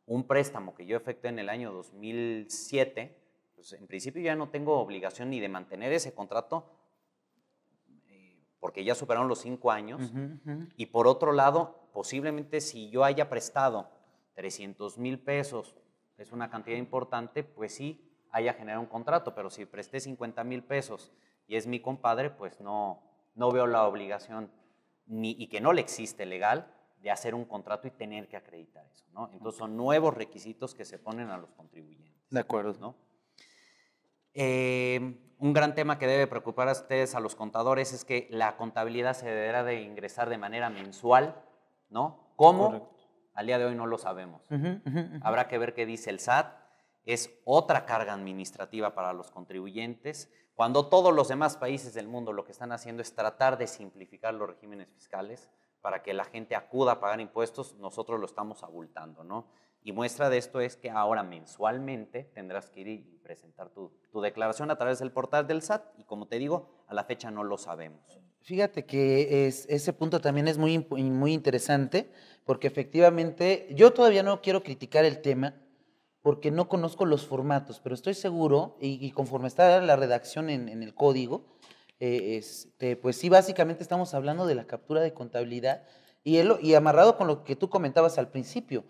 un préstamo que yo efectué en el año 2007, pues en principio ya no tengo obligación ni de mantener ese contrato porque ya superaron los 5 años. Y por otro lado, posiblemente si yo haya prestado 300,000 pesos, es una cantidad importante, pues sí haya generado un contrato, pero si presté 50,000 pesos y es mi compadre, pues no veo la obligación y que no le existe legal de hacer un contrato y tener que acreditar eso, ¿no? Entonces son nuevos requisitos que se ponen a los contribuyentes. De acuerdo. ¿No? Un gran tema que debe preocupar a ustedes, a los contadores, es que la contabilidad se deberá de ingresar de manera mensual, ¿no? ¿Cómo? Correcto. Al día de hoy no lo sabemos. Habrá que ver qué dice el SAT. Es otra carga administrativa para los contribuyentes, cuando todos los demás países del mundo lo que están haciendo es tratar de simplificar los regímenes fiscales para que la gente acuda a pagar impuestos. Nosotros lo estamos abultando, ¿no? Y muestra de esto es que ahora mensualmente tendrás que ir y presentar tu declaración a través del portal del SAT y como te digo, a la fecha no lo sabemos. Fíjate que ese punto también es muy interesante porque efectivamente yo todavía no quiero criticar el tema porque no conozco los formatos, pero estoy seguro y conforme está la redacción en el código, pues sí, básicamente estamos hablando de la captura de contabilidad y amarrado con lo que tú comentabas al principio.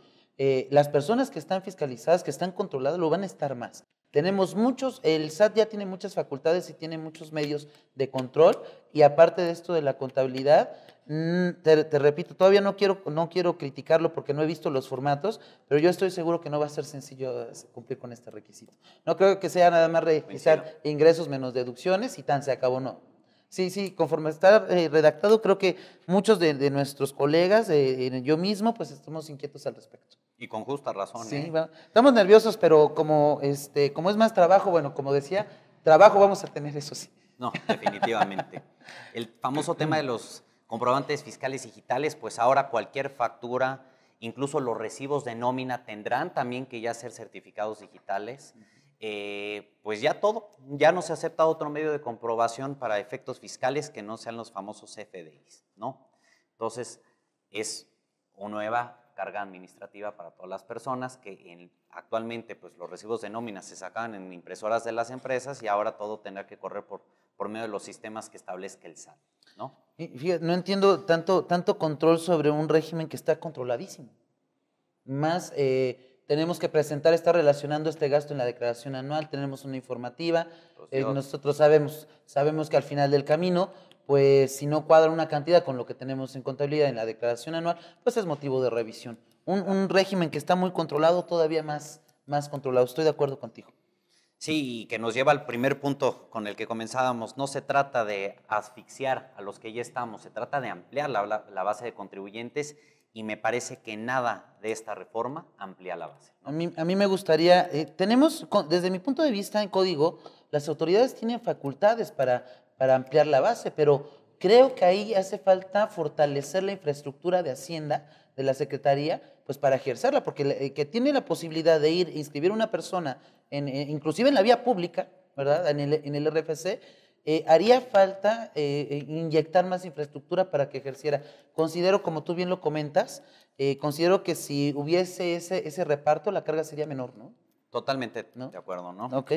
Las personas que están fiscalizadas, que están controladas, lo van a estar más. Tenemos muchos, el SAT ya tiene muchas facultades y tiene muchos medios de control, y aparte de esto de la contabilidad, te repito, todavía no quiero criticarlo porque no he visto los formatos, pero yo estoy seguro que no va a ser sencillo cumplir con este requisito. No creo que sea nada más registrar ingresos menos deducciones y tan se acabó, no. Sí, conforme está redactado, creo que muchos de nuestros colegas, yo mismo, pues estamos inquietos al respecto. Y con justa razón. Sí, estamos nerviosos, pero como es más trabajo, bueno, como decía, trabajo vamos a tener, eso sí. No, definitivamente. El famoso tema de los comprobantes fiscales digitales, pues ahora cualquier factura, incluso los recibos de nómina, tendrán también que ya ser certificados digitales. Pues ya todo, ya no se acepta otro medio de comprobación para efectos fiscales que no sean los famosos CFDIs, ¿no? Entonces, es una nueva carga administrativa para todas las personas que actualmente pues los recibos de nómina se sacan en impresoras de las empresas y ahora todo tendrá que correr por medio de los sistemas que establezca el SAT, ¿no? Fíjate, no entiendo tanto control sobre un régimen que está controladísimo. Más tenemos que presentar, está relacionando este gasto en la declaración anual, tenemos una informativa, nosotros sabemos que al final del camino, pues si no cuadra una cantidad con lo que tenemos en contabilidad en la declaración anual, pues es motivo de revisión. Un régimen que está muy controlado, todavía más controlado. Estoy de acuerdo contigo. Sí, y que nos lleva al primer punto con el que comenzábamos. No se trata de asfixiar a los que ya estamos, se trata de ampliar la base de contribuyentes, y me parece que nada de esta reforma amplía la base, ¿no? A mí me gustaría, desde mi punto de vista en código, las autoridades tienen facultades para ampliar la base, pero creo que ahí hace falta fortalecer la infraestructura de Hacienda, de la Secretaría, pues para ejercerla, porque que tiene la posibilidad de inscribir a una persona, inclusive en la vía pública, ¿verdad? En el RFC, haría falta inyectar más infraestructura para que ejerciera. Considero, como tú bien lo comentas, considero que si hubiese ese reparto, la carga sería menor, ¿no? Totalmente de acuerdo, ¿no? Ok.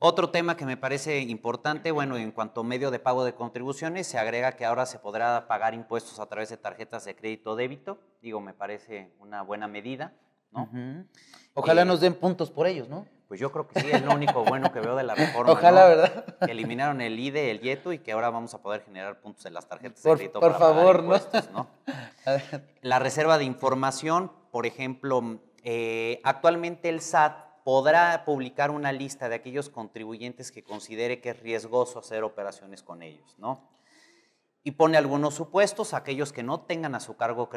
Otro tema que me parece importante, bueno, en cuanto a medio de pago de contribuciones, se agrega que ahora se podrá pagar impuestos a través de tarjetas de crédito o débito. Digo, me parece una buena medida, ¿no? Ojalá nos den puntos por ellos, ¿no? Pues yo creo que sí, es lo único bueno que veo de la reforma. Ojalá, ¿no? ¿verdad? Que eliminaron el IDE, el YETU, y que ahora vamos a poder generar puntos en las tarjetas de crédito por para favor, pagar impuestos, ¿no? La reserva de información, por ejemplo, actualmente el SAT podrá publicar una lista de aquellos contribuyentes que considere que es riesgoso hacer operaciones con ellos, ¿no? Y pone algunos supuestos: aquellos que no tengan a su cargo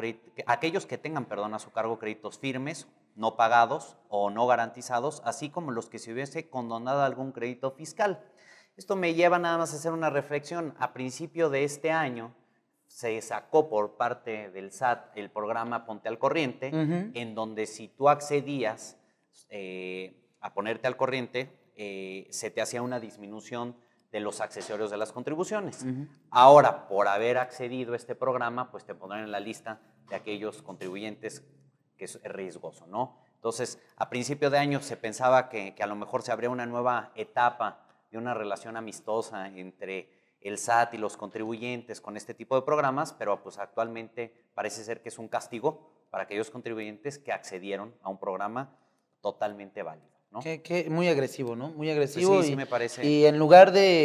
aquellos que tengan, a su cargo créditos firmes, no pagados o no garantizados, así como los que se hubiese condonado algún crédito fiscal. Esto me lleva nada más a hacer una reflexión. A principio de este año se sacó por parte del SAT el programa Ponte al Corriente, en donde si tú accedías a ponerte al corriente, se te hacía una disminución de los accesorios de las contribuciones. Ahora, por haber accedido a este programa, pues te pondrán en la lista de aquellos contribuyentes que es riesgoso, ¿no? Entonces, a principio de año se pensaba que a lo mejor se abría una nueva etapa de una relación amistosa entre el SAT y los contribuyentes con este tipo de programas, pero pues actualmente parece ser que es un castigo para aquellos contribuyentes que accedieron a un programa totalmente válido, ¿no? Muy agresivo, ¿no? Muy agresivo. Pues sí, me parece. Y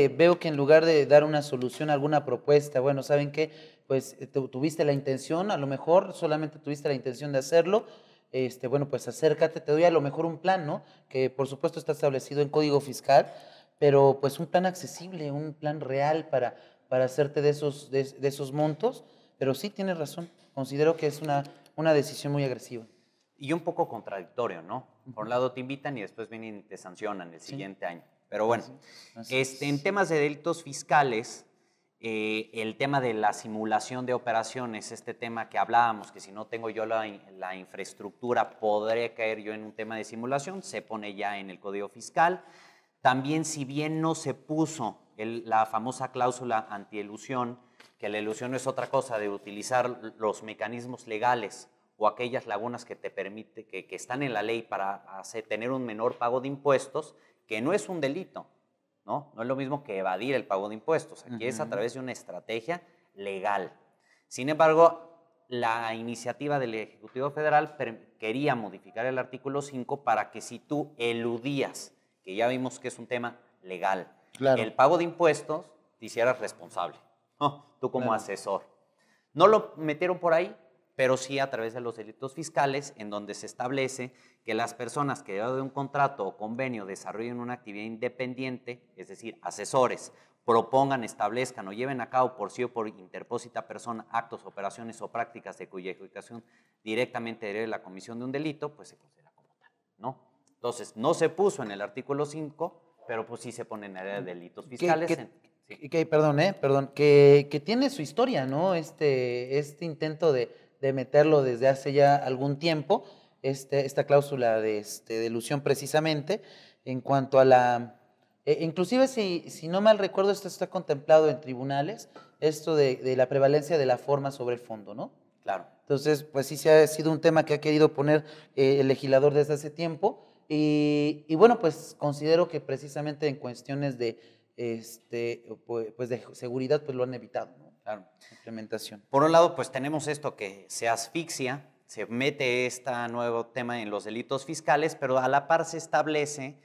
veo que en lugar de dar una solución, alguna propuesta, bueno, ¿saben qué? Pues tuviste la intención, a lo mejor solamente tuviste la intención de hacerlo, bueno, pues acércate, te doy a lo mejor un plan, ¿no? Que por supuesto está establecido en Código Fiscal, pero pues un plan accesible, un plan real para hacerte de esos montos. Pero sí, tienes razón, considero que es una decisión muy agresiva. Y un poco contradictorio, ¿no? Por un lado te invitan y después vienen y te sancionan el siguiente año. Pero bueno, en temas de delitos fiscales, el tema de la simulación de operaciones, este tema que hablábamos, que si no tengo yo la infraestructura, podré caer yo en un tema de simulación, se pone ya en el Código Fiscal. También, si bien no se puso la famosa cláusula antielusión, que la elusión no es otra cosa de utilizar los mecanismos legales o aquellas lagunas que te permite, que están en la ley para tener un menor pago de impuestos, que no es un delito, ¿no? No es lo mismo que evadir el pago de impuestos. Aquí es a través de una estrategia legal. Sin embargo, la iniciativa del Ejecutivo Federal quería modificar el artículo 5 para que si tú eludías que que ya vimos que es un tema legal. Claro. El pago de impuestos, te hicieras responsable, ¿no? Tú como Claro. asesor. No lo metieron por ahí, pero sí a través de los delitos fiscales, en donde se establece que las personas que dado de un contrato o convenio desarrollen una actividad independiente, es decir, asesores, propongan, establezcan o lleven a cabo por sí o por interpósita persona actos, operaciones o prácticas de cuya ejecución directamente derive de la comisión de un delito, pues se considera como tal, ¿no? Entonces, no se puso en el artículo 5, pero pues sí se pone en área de delitos fiscales. Perdón, que tiene su historia, ¿no? Este intento de meterlo desde hace ya algún tiempo, esta cláusula de elusión precisamente, en cuanto a inclusive si no mal recuerdo, esto está contemplado en tribunales, esto de la prevalencia de la forma sobre el fondo, ¿no? Claro. Entonces, pues sí se ha sido un tema que ha querido poner el legislador desde hace tiempo, y bueno, pues considero que precisamente en cuestiones de pues de seguridad, pues lo han evitado, ¿no? Claro. Implementación. Por un lado, pues tenemos esto que se asfixia, se mete este nuevo tema en los delitos fiscales, pero a la par se establece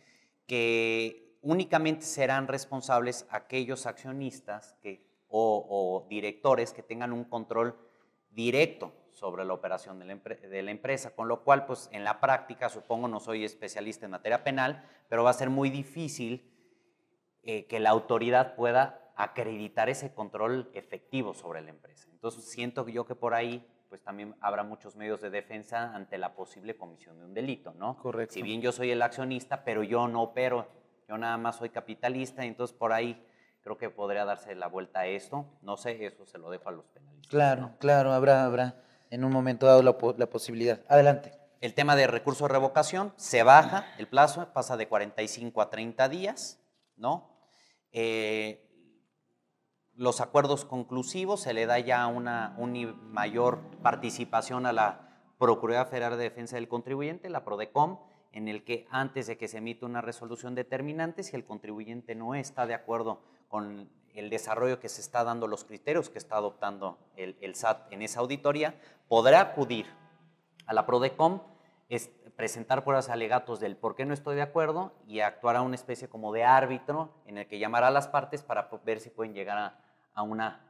que únicamente serán responsables aquellos accionistas o directores que tengan un control directo sobre la operación de la empresa, con lo cual, pues en la práctica, supongo, no soy especialista en materia penal, pero va a ser muy difícil que la autoridad pueda acreditar ese control efectivo sobre la empresa. Entonces, siento yo que por ahí pues también habrá muchos medios de defensa ante la posible comisión de un delito, ¿no? Correcto. Si bien yo soy el accionista, pero yo no opero, yo nada más soy capitalista, entonces por ahí creo que podría darse la vuelta a esto. No sé, eso se lo dejo a los penalistas. Claro, ¿no? claro, habrá en un momento dado la posibilidad. Adelante. El tema de recurso de revocación, se baja el plazo, pasa de 45 a 30 días, ¿no? Los acuerdos conclusivos, se le da ya una mayor participación a la Procuraduría Federal de Defensa del Contribuyente, la PRODECOM, en el que antes de que se emita una resolución determinante, si el contribuyente no está de acuerdo con el desarrollo que se está dando, los criterios que está adoptando el SAT en esa auditoría, podrá acudir a la PRODECOM, presentar pruebas alegatos del por qué no estoy de acuerdo y actuará una especie como de árbitro en el que llamará a las partes para ver si pueden llegar a una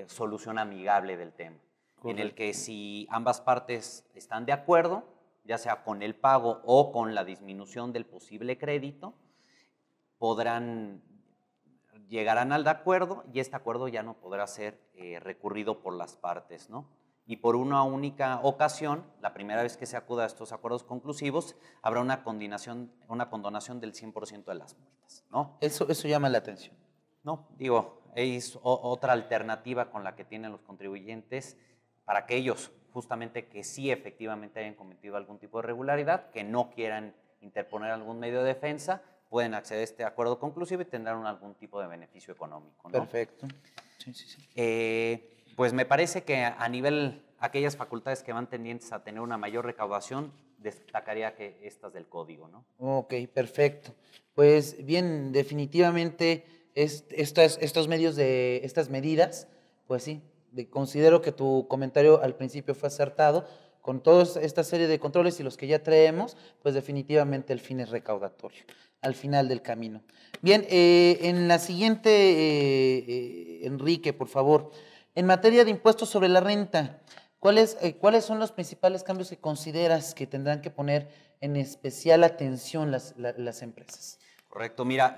solución amigable del tema. Correcto. En el que si ambas partes están de acuerdo, ya sea con el pago o con la disminución del posible crédito, llegarán al acuerdo y este acuerdo ya no podrá ser recurrido por las partes, ¿no? Y por una única ocasión, la primera vez que se acuda a estos acuerdos conclusivos, habrá una condonación del 100% de las multas, ¿no? Eso llama la atención. No, digo, es otra alternativa con la que tienen los contribuyentes para aquellos justamente que sí efectivamente hayan cometido algún tipo de irregularidad, que no quieran interponer algún medio de defensa, pueden acceder a este acuerdo conclusivo y tendrán algún tipo de beneficio económico, ¿no? Perfecto. Sí. Pues me parece que a nivel, aquellas facultades que van tendientes a tener una mayor recaudación, destacaría que estas del código, ¿no? Ok, perfecto. Pues bien, definitivamente estos medios estas medidas, pues sí, considero que tu comentario al principio fue acertado. Con toda esta serie de controles y los que ya traemos, pues definitivamente el fin es recaudatorio, al final del camino. Bien, en la siguiente, Enrique, por favor, en materia de impuestos sobre la renta, ¿cuáles son los principales cambios que consideras que tendrán que poner en especial atención las empresas? Correcto, mira,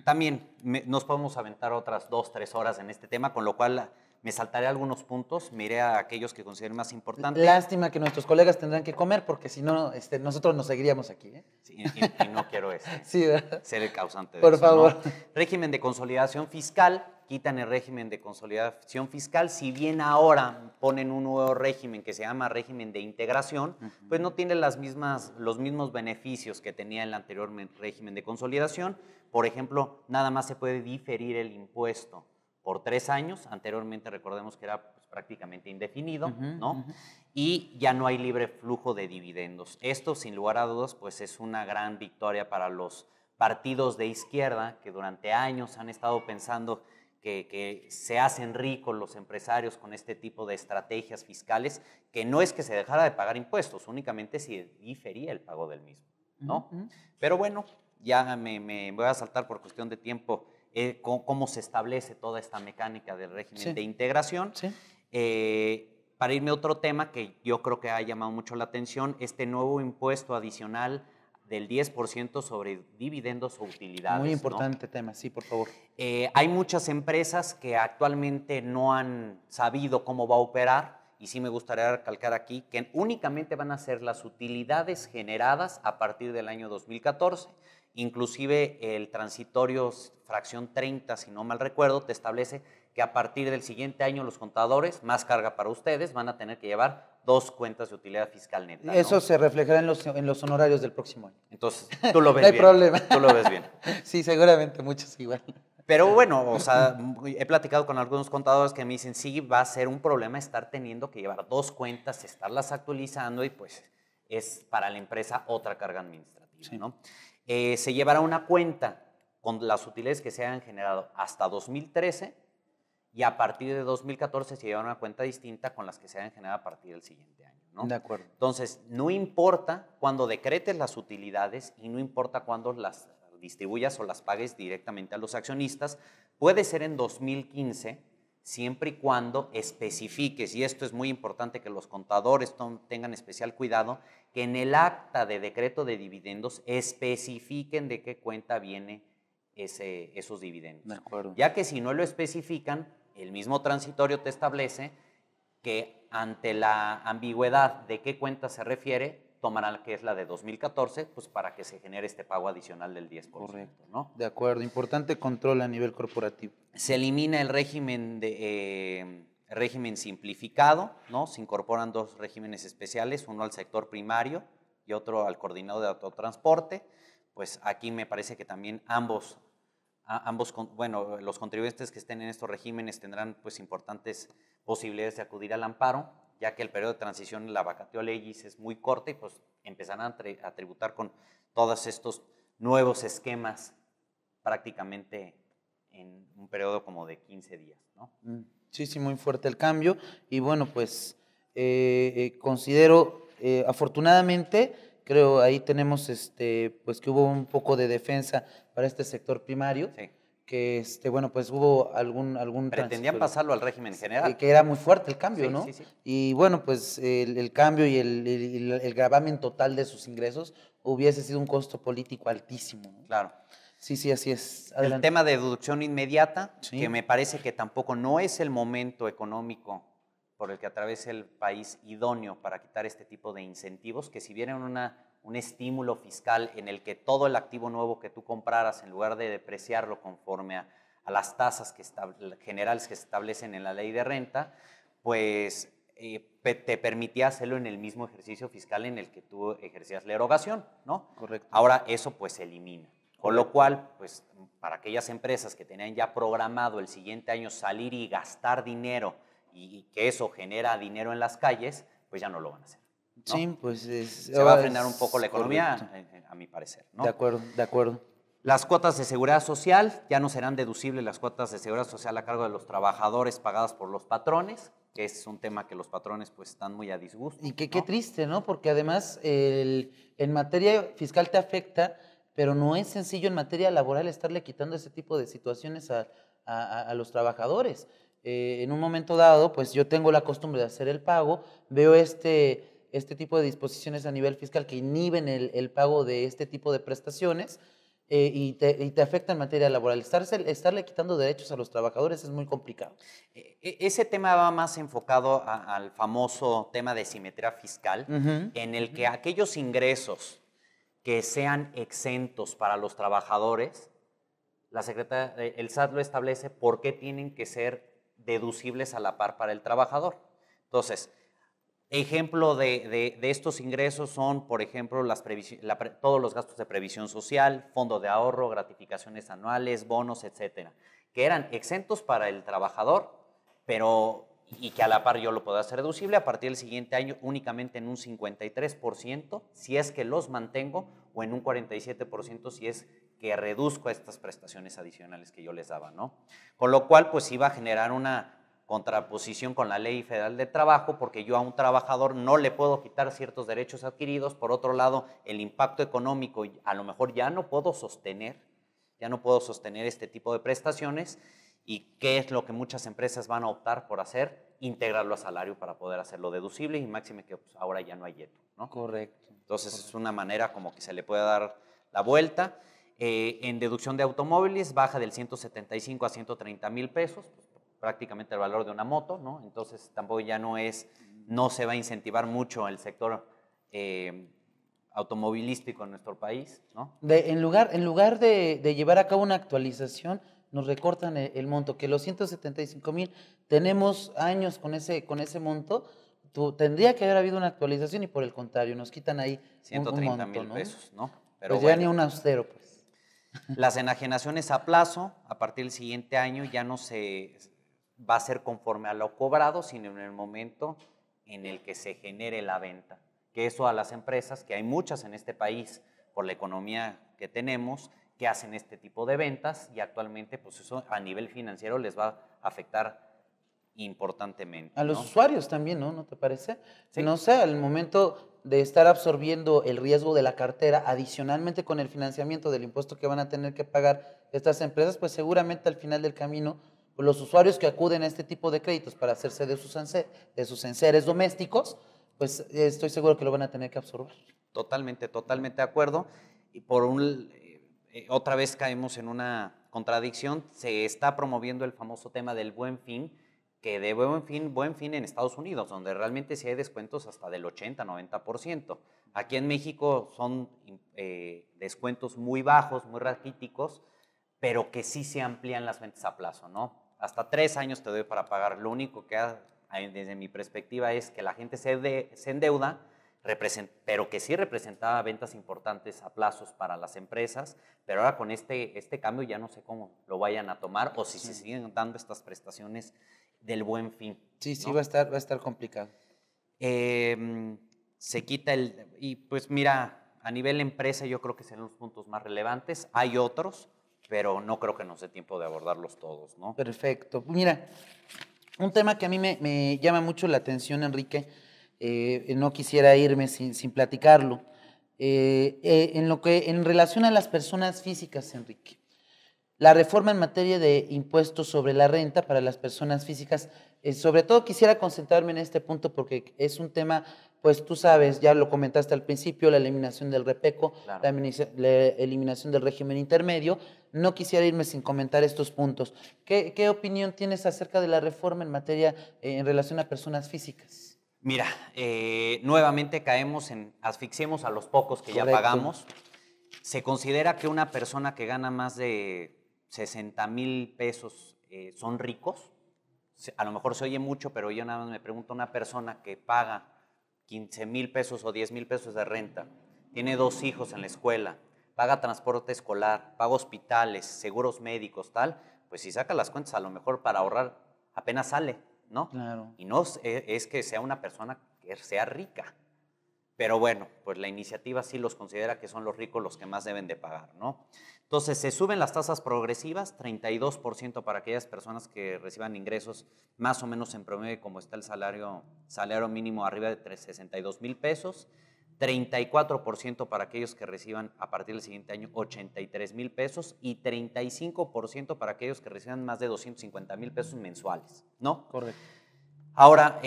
también nos podemos aventar otras 2-3 horas en este tema, con lo cual me saltaré algunos puntos, miré a aquellos que considero más importantes. Lástima que nuestros colegas tendrán que comer, porque si no, nosotros nos seguiríamos aquí, ¿eh? Sí, y no quiero sí, ser el causante de por eso, favor. ¿no? Régimen de consolidación fiscal, quitan el régimen de consolidación fiscal, si bien ahora ponen un nuevo régimen que se llama régimen de integración, pues no tiene los mismos beneficios que tenía el anterior régimen de consolidación. Por ejemplo, nada más se puede diferir el impuesto por 3 años, anteriormente recordemos que era pues, prácticamente indefinido, ¿no? Y ya no hay libre flujo de dividendos. Esto, sin lugar a dudas, pues es una gran victoria para los partidos de izquierda que durante años han estado pensando que se hacen ricos los empresarios con este tipo de estrategias fiscales, que no es que se dejara de pagar impuestos, únicamente se difería el pago del mismo, ¿no? Pero bueno, ya me voy a saltar por cuestión de tiempo cómo se establece toda esta mecánica del régimen de integración. Sí. Para irme a otro tema que yo creo que ha llamado mucho la atención, este nuevo impuesto adicional del 10% sobre dividendos o utilidades. Muy importante tema, sí, por favor. Hay muchas empresas que actualmente no han sabido cómo va a operar, y sí me gustaría recalcar aquí que únicamente van a ser las utilidades generadas a partir del año 2014. Inclusive el transitorio fracción 30, si no mal recuerdo, te establece que a partir del siguiente año los contadores, más carga para ustedes, van a tener que llevar 2 cuentas de utilidad fiscal neta, ¿no? Eso se reflejará en los honorarios del próximo año. Entonces, tú lo ves no hay bien. problema. Tú lo ves bien. Sí, seguramente muchos igual. Pero bueno, o sea, he platicado con algunos contadores que me dicen, sí, va a ser un problema estar teniendo que llevar 2 cuentas, estarlas actualizando y pues es para la empresa otra carga administrativa, sí, ¿no? Se llevará una cuenta con las utilidades que se hayan generado hasta 2013 y a partir de 2014 se llevará una cuenta distinta con las que se hayan generado a partir del siguiente año, ¿no? De acuerdo. Entonces, no importa cuando decretes las utilidades y no importa cuándo las distribuyas o las pagues directamente a los accionistas, puede ser en 2015, siempre y cuando especifiques, y esto es muy importante que los contadores tengan especial cuidado, que en el acta de decreto de dividendos especifiquen de qué cuenta viene esos dividendos. De acuerdo. Ya que si no lo especifican, el mismo transitorio te establece que ante la ambigüedad de qué cuenta se refiere, tomarán que es la de 2014, pues para que se genere este pago adicional del 10%. Correcto, ¿no? De acuerdo, importante control a nivel corporativo. Se elimina el régimen, régimen simplificado, ¿no? Se incorporan 2 regímenes especiales, uno al sector primario y otro al coordinado de autotransporte. Pues aquí me parece que también ambos, bueno, los contribuyentes que estén en estos regímenes tendrán pues importantes posibilidades de acudir al amparo, ya que el periodo de transición en la vacatio legis es muy corta y pues empezarán a tributar con todos estos nuevos esquemas prácticamente en un periodo como de 15 días, ¿no? Sí, sí, muy fuerte el cambio y bueno, pues considero, afortunadamente, creo ahí tenemos pues que hubo un poco de defensa para este sector primario. Sí. Que bueno, pues hubo algún pretendían pasarlo al régimen general. Que era muy fuerte el cambio, sí, ¿no? Sí, sí. Y bueno, pues el cambio y el gravamen total de sus ingresos hubiese sido un costo político altísimo, ¿no? Claro. Sí, sí, así es. Adelante. El tema de deducción inmediata, sí, que me parece que tampoco no es el momento económico por el que atraviesa el país idóneo para quitar este tipo de incentivos, que si viene un estímulo fiscal en el que todo el activo nuevo que tú compraras, en lugar de depreciarlo conforme a las tasas generales que se establecen en la ley de renta, pues te permitía hacerlo en el mismo ejercicio fiscal en el que tú ejercías la erogación, ¿no? Correcto. Ahora eso pues se elimina. Con lo cual, pues para aquellas empresas que tenían ya programado el siguiente año salir y gastar dinero y que eso genera dinero en las calles, pues ya no lo van a hacer, ¿no? Sí, pues se va a frenar un poco la economía, a mi parecer, ¿no? De acuerdo, de acuerdo. Las cuotas de seguridad social, ya no serán deducibles las cuotas de seguridad social a cargo de los trabajadores pagadas por los patrones, que es un tema que los patrones pues están muy a disgusto. Y que qué triste, ¿no? Porque además en materia fiscal te afecta, pero no es sencillo en materia laboral estarle quitando ese tipo de situaciones a los trabajadores. En un momento dado, pues yo tengo la costumbre de hacer el pago, veo este tipo de disposiciones a nivel fiscal que inhiben el pago de este tipo de prestaciones y te afecta en materia laboral. Estarle quitando derechos a los trabajadores es muy complicado. Ese tema va más enfocado al famoso tema de simetría fiscal, en el que aquellos ingresos que sean exentos para los trabajadores, el SAT lo establece por qué tienen que ser deducibles a la par para el trabajador. Entonces, ejemplo de estos ingresos son, por ejemplo, todos los gastos de previsión social, fondo de ahorro, gratificaciones anuales, bonos, etcétera, que eran exentos para el trabajador, pero y que a la par yo lo puedo hacer deducible a partir del siguiente año únicamente en un 53% si es que los mantengo o en un 47% si es que reduzco estas prestaciones adicionales que yo les daba, ¿no? Con lo cual, pues iba a generar una contraposición con la Ley Federal de Trabajo, porque yo a un trabajador no le puedo quitar ciertos derechos adquiridos. Por otro lado, el impacto económico, a lo mejor ya no puedo sostener este tipo de prestaciones. ¿Y qué es lo que muchas empresas van a optar por hacer? Integrarlo a salario para poder hacerlo deducible, y máxime que pues, ahora ya no hay IETU, ¿no? Correcto. Entonces correcto. es una manera como que se le puede dar la vuelta. En deducción de automóviles baja del 175 a 130 mil pesos, pues, prácticamente el valor de una moto, ¿no? Entonces tampoco ya no se va a incentivar mucho el sector automovilístico en nuestro país, ¿no? En lugar de llevar a cabo una actualización, nos recortan el monto, que los 175,000, tenemos años con ese monto, tendría que haber habido una actualización y por el contrario, nos quitan ahí un 130 monto, mil ¿no? pesos, ¿no? Pero Pues ya ni un austero, pues. Las enajenaciones a plazo, a partir del siguiente año, ya no se va a ser conforme a lo cobrado, sino en el momento en el que se genere la venta. Que eso a las empresas, que hay muchas en este país por la economía que tenemos, que hacen este tipo de ventas, y actualmente pues eso a nivel financiero les va a afectar importantemente. A los ¿no? usuarios también, ¿no? ¿No te parece? Sí. No sé, al momento de estar absorbiendo el riesgo de la cartera, adicionalmente con el financiamiento del impuesto que van a tener que pagar estas empresas, pues seguramente al final del camino, pues los usuarios que acuden a este tipo de créditos para hacerse de sus enseres domésticos, pues estoy seguro que lo van a tener que absorber. Totalmente de acuerdo. Y otra vez caemos en una contradicción. Se está promoviendo el famoso tema del Buen Fin, que de Buen Fin en Estados Unidos, donde realmente sí hay descuentos hasta del 80-90%. Aquí en México son descuentos muy bajos, muy raquíticos, pero que sí se amplían las ventas a plazo, ¿no? Hasta 3 años te doy para pagar. Lo único que desde mi perspectiva es que la gente se endeuda, pero que sí representaba ventas importantes a plazos para las empresas, pero ahora con este cambio ya no sé cómo lo vayan a tomar o si se siguen dando estas prestaciones del Buen Fin. Sí, sí, ¿no? va a estar complicado. Se quita y pues mira, a nivel empresa yo creo que serán los puntos más relevantes. Hay otros, pero no creo que nos dé tiempo de abordarlos todos, ¿no? Perfecto. Mira, un tema que a mí me llama mucho la atención, Enrique, no quisiera irme sin platicarlo. En relación a las personas físicas, Enrique, la reforma en materia de impuestos sobre la renta para las personas físicas, sobre todo quisiera concentrarme en este punto porque es un tema, pues tú sabes, ya lo comentaste al principio, la eliminación del repeco, Claro. la eliminación del régimen intermedio. No quisiera irme sin comentar estos puntos. ¿Qué opinión tienes acerca de la reforma en materia en relación a personas físicas? Mira, nuevamente asfixiemos a los pocos que Correcto. ya pagamos. Se considera que una persona que gana más de 60,000 pesos son ricos. A lo mejor se oye mucho, pero yo nada más me pregunto, una persona que paga 15,000 pesos o 10,000 pesos de renta, tiene 2 hijos en la escuela, paga transporte escolar, paga hospitales, seguros médicos, tal, pues si saca las cuentas a lo mejor para ahorrar apenas sale, ¿no? Claro. Y no es que sea una persona que sea rica. Pero bueno, pues la iniciativa sí los considera que son los ricos los que más deben de pagar, ¿no? Entonces, se suben las tasas progresivas, 32% para aquellas personas que reciban ingresos más o menos en promedio, como está el salario mínimo arriba de 62,000 pesos, 34% para aquellos que reciban a partir del siguiente año 83,000 pesos y 35% para aquellos que reciban más de 250,000 pesos mensuales, ¿no? Correcto. Ahora,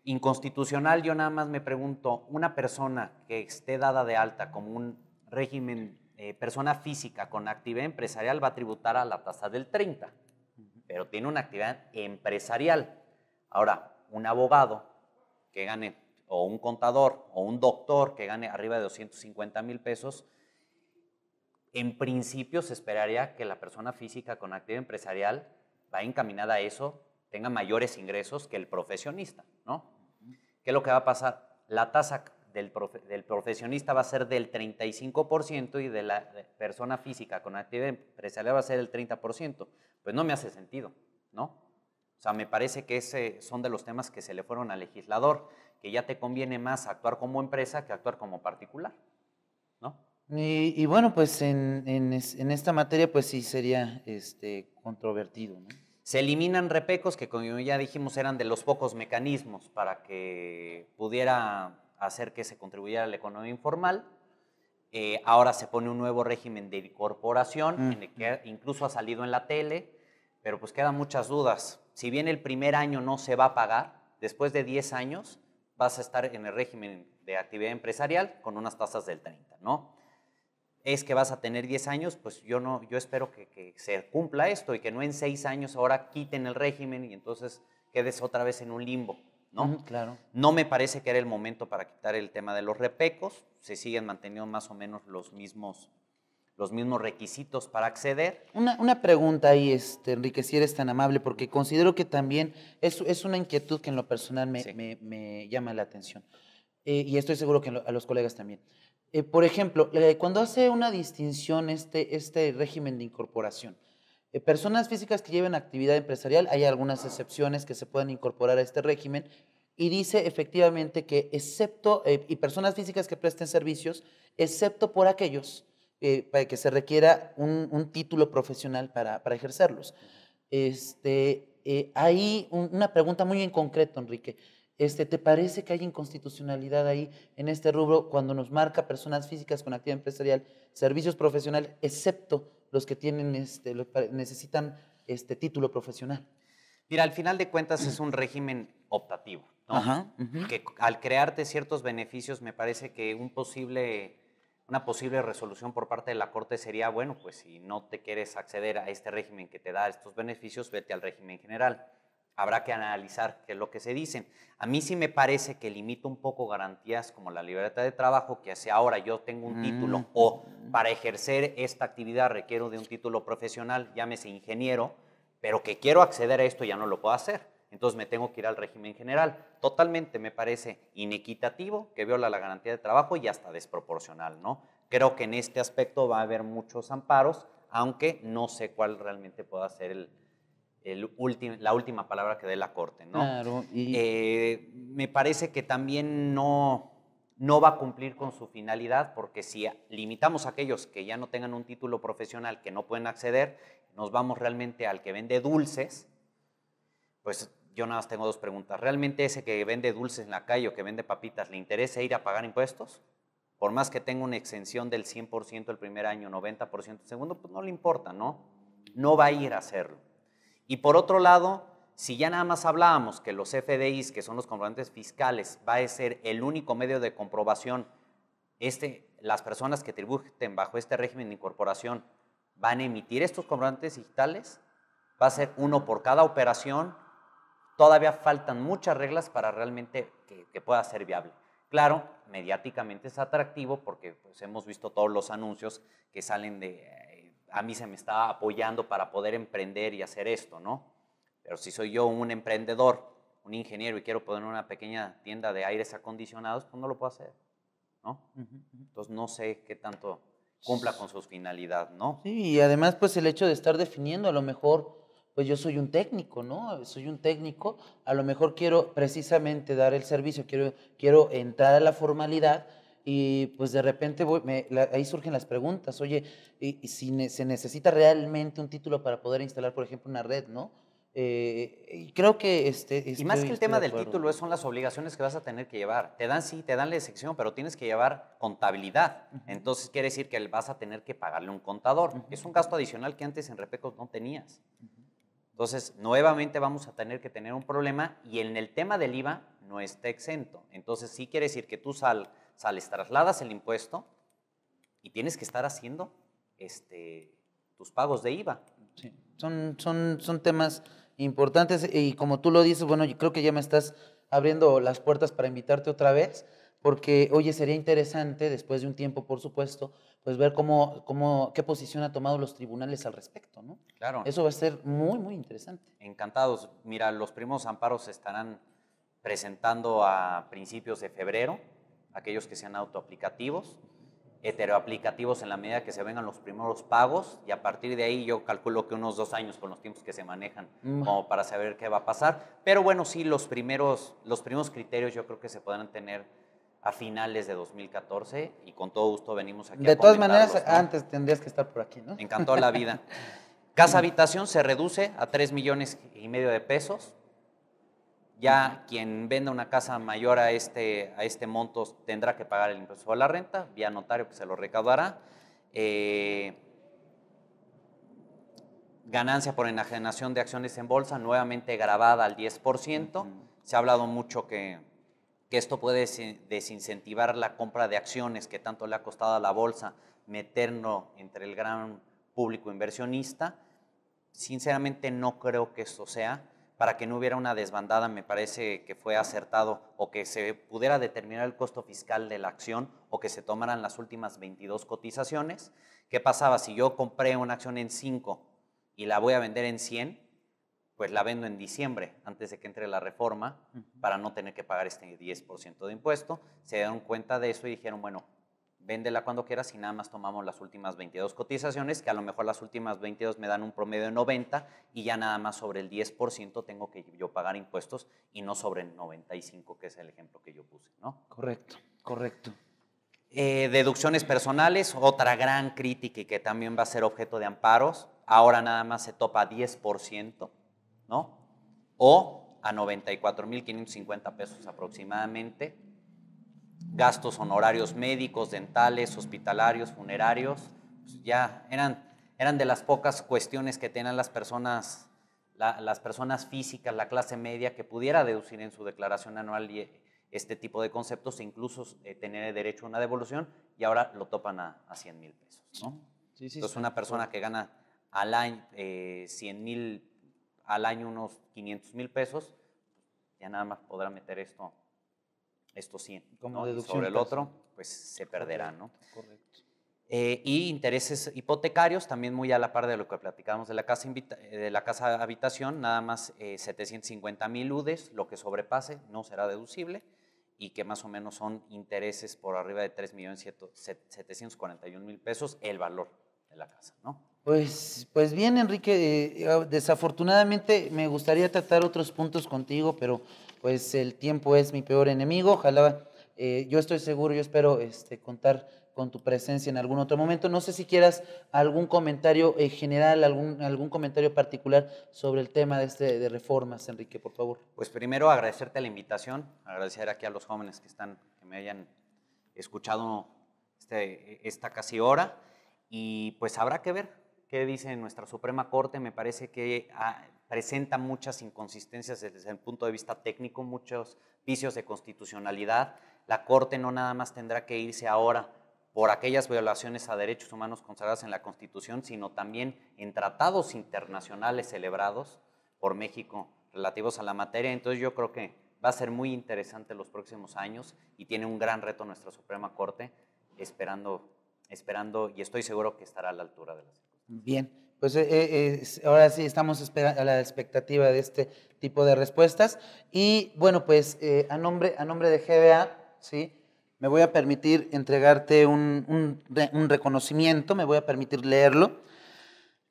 inconstitucional, yo nada más me pregunto, una persona que esté dada de alta como un régimen, persona física con actividad empresarial va a tributar a la tasa del 30, pero tiene una actividad empresarial. Ahora, un abogado que gane, o un contador, o un doctor que gane arriba de 250,000 pesos, en principio se esperaría que la persona física con actividad empresarial va encaminada a eso, tenga mayores ingresos que el profesionista, ¿no? ¿Qué es lo que va a pasar? La tasa del profesionista va a ser del 35% y de la persona física con actividad empresarial va a ser el 30%. Pues no me hace sentido, ¿no? O sea, me parece que son de los temas que se le fueron al legislador, que ya te conviene más actuar como empresa que actuar como particular, ¿no? Y bueno, pues en esta materia, pues sí sería controvertido, ¿no? Se eliminan repecos que, como ya dijimos, eran de los pocos mecanismos para que pudiera hacer que se contribuyera a la economía informal. Ahora se pone un nuevo régimen de incorporación, en el que incluso ha salido en la tele, pero pues quedan muchas dudas. Si bien el primer año no se va a pagar, después de 10 años vas a estar en el régimen de actividad empresarial con unas tasas del 30, ¿no? Es que vas a tener 10 años, pues yo espero que se cumpla esto y que no en 6 años ahora quiten el régimen y entonces quedes otra vez en un limbo, ¿no? Claro. No me parece que era el momento para quitar el tema de los repecos, se siguen manteniendo más o menos los mismos requisitos para acceder. Una pregunta ahí, Enrique, si eres tan amable, porque considero que también es una inquietud que en lo personal me llama la atención. Y estoy seguro que a los colegas también. Por ejemplo, cuando hace una distinción este régimen de incorporación, personas físicas que lleven actividad empresarial, hay algunas excepciones que se pueden incorporar a este régimen, y dice efectivamente que excepto, y personas físicas que presten servicios, excepto por aquellos para que se requiera un título profesional para ejercerlos. Hay una pregunta muy en concreto, Enrique. ¿Te parece que hay inconstitucionalidad ahí en este rubro cuando nos marca personas físicas con actividad empresarial, servicios profesionales, excepto los que tienen, necesitan título profesional? Mira, al final de cuentas es un régimen optativo, ¿no? Ajá, que al crearte ciertos beneficios, me parece que una posible resolución por parte de la Corte sería, bueno, pues si no te quieres acceder a este régimen que te da estos beneficios, vete al régimen general. Habrá que analizar qué es lo que se dicen. A mí sí me parece que limita un poco garantías como la libertad de trabajo, que si ahora yo tengo un título o para ejercer esta actividad requiero de un título profesional, llámese ingeniero, pero que quiero acceder a esto ya no lo puedo hacer. Entonces me tengo que ir al régimen general. Totalmente me parece inequitativo, que viola la garantía de trabajo y hasta desproporcional, ¿no? Creo que en este aspecto va a haber muchos amparos, aunque no sé cuál realmente pueda ser la última palabra que dé la Corte, ¿no? Claro. Me parece que también no va a cumplir con su finalidad, porque si limitamos a aquellos que ya no tengan un título profesional, que no pueden acceder, nos vamos realmente al que vende dulces, pues yo nada más tengo dos preguntas. ¿Realmente ese que vende dulces en la calle o que vende papitas, le interesa ir a pagar impuestos? Por más que tenga una exención del 100% el primer año, 90% el segundo, pues no le importa, ¿no? No va a ir a hacerlo. Y por otro lado, si ya nada más hablábamos que los FDIs, que son los comprobantes fiscales, va a ser el único medio de comprobación, las personas que tributen bajo este régimen de incorporación van a emitir estos comprobantes digitales, va a ser uno por cada operación. Todavía faltan muchas reglas para realmente que pueda ser viable. Claro, mediáticamente es atractivo porque pues, hemos visto todos los anuncios que salen a mí se me está apoyando para poder emprender y hacer esto, ¿no? Pero si soy yo un emprendedor, un ingeniero y quiero poner una pequeña tienda de aires acondicionados, pues no lo puedo hacer, ¿no? Entonces no sé qué tanto cumpla con su finalidad, ¿no? Sí, y además pues el hecho de estar definiendo, a lo mejor pues yo soy un técnico, ¿no? Soy un técnico, a lo mejor quiero precisamente dar el servicio, quiero entrar a la formalidad y pues de repente ahí surgen las preguntas, oye, y si se necesita realmente un título para poder instalar, por ejemplo, una red, ¿no? Y creo que y más que el tema del título, son las obligaciones que vas a tener que llevar. Te dan la excepción, pero tienes que llevar contabilidad. Entonces quiere decir que vas a tener que pagarle un contador. Es un gasto adicional que antes en Repecos no tenías. Entonces, nuevamente vamos a tener que tener un problema y en el tema del IVA no está exento. Entonces, sí quiere decir que tú sales, trasladas el impuesto y tienes que estar haciendo tus pagos de IVA. Sí. Son temas importantes y como tú lo dices, bueno, yo creo que ya me estás abriendo las puertas para invitarte otra vez, porque, oye, sería interesante, después de un tiempo, por supuesto, pues ver qué posición han tomado los tribunales al respecto, ¿no? Claro. Eso va a ser muy, muy interesante. Encantados. Mira, los primeros amparos se estarán presentando a principios de febrero, aquellos que sean autoaplicativos, heteroaplicativos en la medida que se vengan los primeros pagos, y a partir de ahí yo calculo que unos 2 años con los tiempos que se manejan como para saber qué va a pasar. Pero bueno, sí, los primeros criterios yo creo que se podrán tener a finales de 2014 y con todo gusto venimos aquí de a todas maneras, ¿no? antes tendrías que estar por aquí, ¿no? Me encantó la vida. Casa habitación se reduce a 3,5 millones de pesos. Ya quien venda una casa mayor a este monto tendrá que pagar el impuesto a la renta, vía notario que se lo recaudará. Ganancia por enajenación de acciones en bolsa, nuevamente gravada al 10%. Se ha hablado mucho que esto puede desincentivar la compra de acciones que tanto le ha costado a la bolsa, meterlo entre el gran público inversionista. Sinceramente no creo que esto sea. Para que no hubiera una desbandada, me parece que fue acertado o que se pudiera determinar el costo fiscal de la acción o que se tomaran las últimas 22 cotizaciones. ¿Qué pasaba? Si yo compré una acción en 5 y la voy a vender en 100, pues la vendo en diciembre, antes de que entre la reforma, para no tener que pagar este 10% de impuesto. Se dieron cuenta de eso y dijeron, bueno, véndela cuando quieras y nada más tomamos las últimas 22 cotizaciones, que a lo mejor las últimas 22 me dan un promedio de 90 y ya nada más sobre el 10% tengo que yo pagar impuestos y no sobre el 95, que es el ejemplo que yo puse, ¿no? Correcto, correcto. Deducciones personales, otra gran crítica y que también va a ser objeto de amparos. Ahora nada más se topa a 10%, ¿no? O a 94,550 pesos aproximadamente. Gastos honorarios médicos, dentales, hospitalarios, funerarios, pues ya eran de las pocas cuestiones que tenían las personas físicas, la clase media, que pudiera deducir en su declaración anual este tipo de conceptos e incluso tener derecho a una devolución, y ahora lo topan a 100,000 pesos, ¿no? Sí, entonces una persona que gana al año 100,000 al año, unos 500,000 pesos, ya nada más podrá meter estos 100, como ¿no? deducción, sobre el otro, pues se perderá, ¿no? Correcto. Y intereses hipotecarios, también muy a la par de lo que platicábamos de la casa habitación, nada más 750,000 UDEs, lo que sobrepase no será deducible, y que más o menos son intereses por arriba de 3,741,000 pesos el valor de la casa, ¿no? Pues bien, Enrique, desafortunadamente me gustaría tratar otros puntos contigo, pero pues el tiempo es mi peor enemigo. Ojalá, yo estoy seguro, yo espero contar con tu presencia en algún otro momento. No sé si quieras algún comentario general, algún comentario particular sobre el tema de reformas, Enrique, por favor. Pues primero agradecerte la invitación, agradecer aquí a los jóvenes que me hayan escuchado esta casi hora, y pues habrá que ver qué dice nuestra Suprema Corte. Me parece que presenta muchas inconsistencias desde el punto de vista técnico, muchos vicios de constitucionalidad. La Corte no nada más tendrá que irse ahora por aquellas violaciones a derechos humanos consagradas en la Constitución, sino también en tratados internacionales celebrados por México relativos a la materia. Entonces yo creo que va a ser muy interesante los próximos años y tiene un gran reto nuestra Suprema Corte, esperando y estoy seguro que estará a la altura de las circunstancias. Bien, pues ahora sí estamos a la expectativa de este tipo de respuestas. Y bueno, pues a nombre de GBA, ¿sí?, me voy a permitir entregarte un reconocimiento, me voy a permitir leerlo.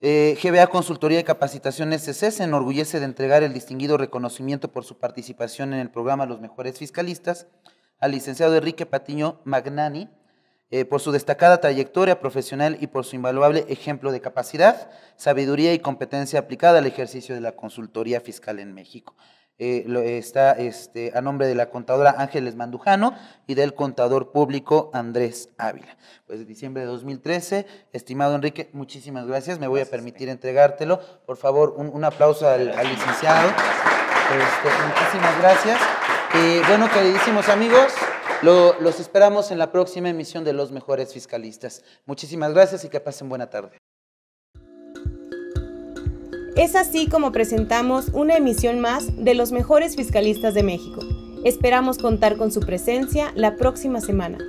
GBA Consultoría y Capacitación SC se enorgullece de entregar el distinguido reconocimiento por su participación en el programa Los Mejores Fiscalistas al licenciado Enrique Patiño Magnani, por su destacada trayectoria profesional y por su invaluable ejemplo de capacidad, sabiduría y competencia aplicada al ejercicio de la consultoría fiscal en México. Está a nombre de la contadora Ángeles Mandujano y del contador público Andrés Ávila. Pues de diciembre de 2013, estimado Enrique, muchísimas gracias. Me voy a permitir entregártelo. Por favor, un aplauso al licenciado. Muchísimas gracias. Bueno, queridísimos amigos, los esperamos en la próxima emisión de Los Mejores Fiscalistas. Muchísimas gracias y que pasen buena tarde. Es así como presentamos una emisión más de Los Mejores Fiscalistas de México. Esperamos contar con su presencia la próxima semana.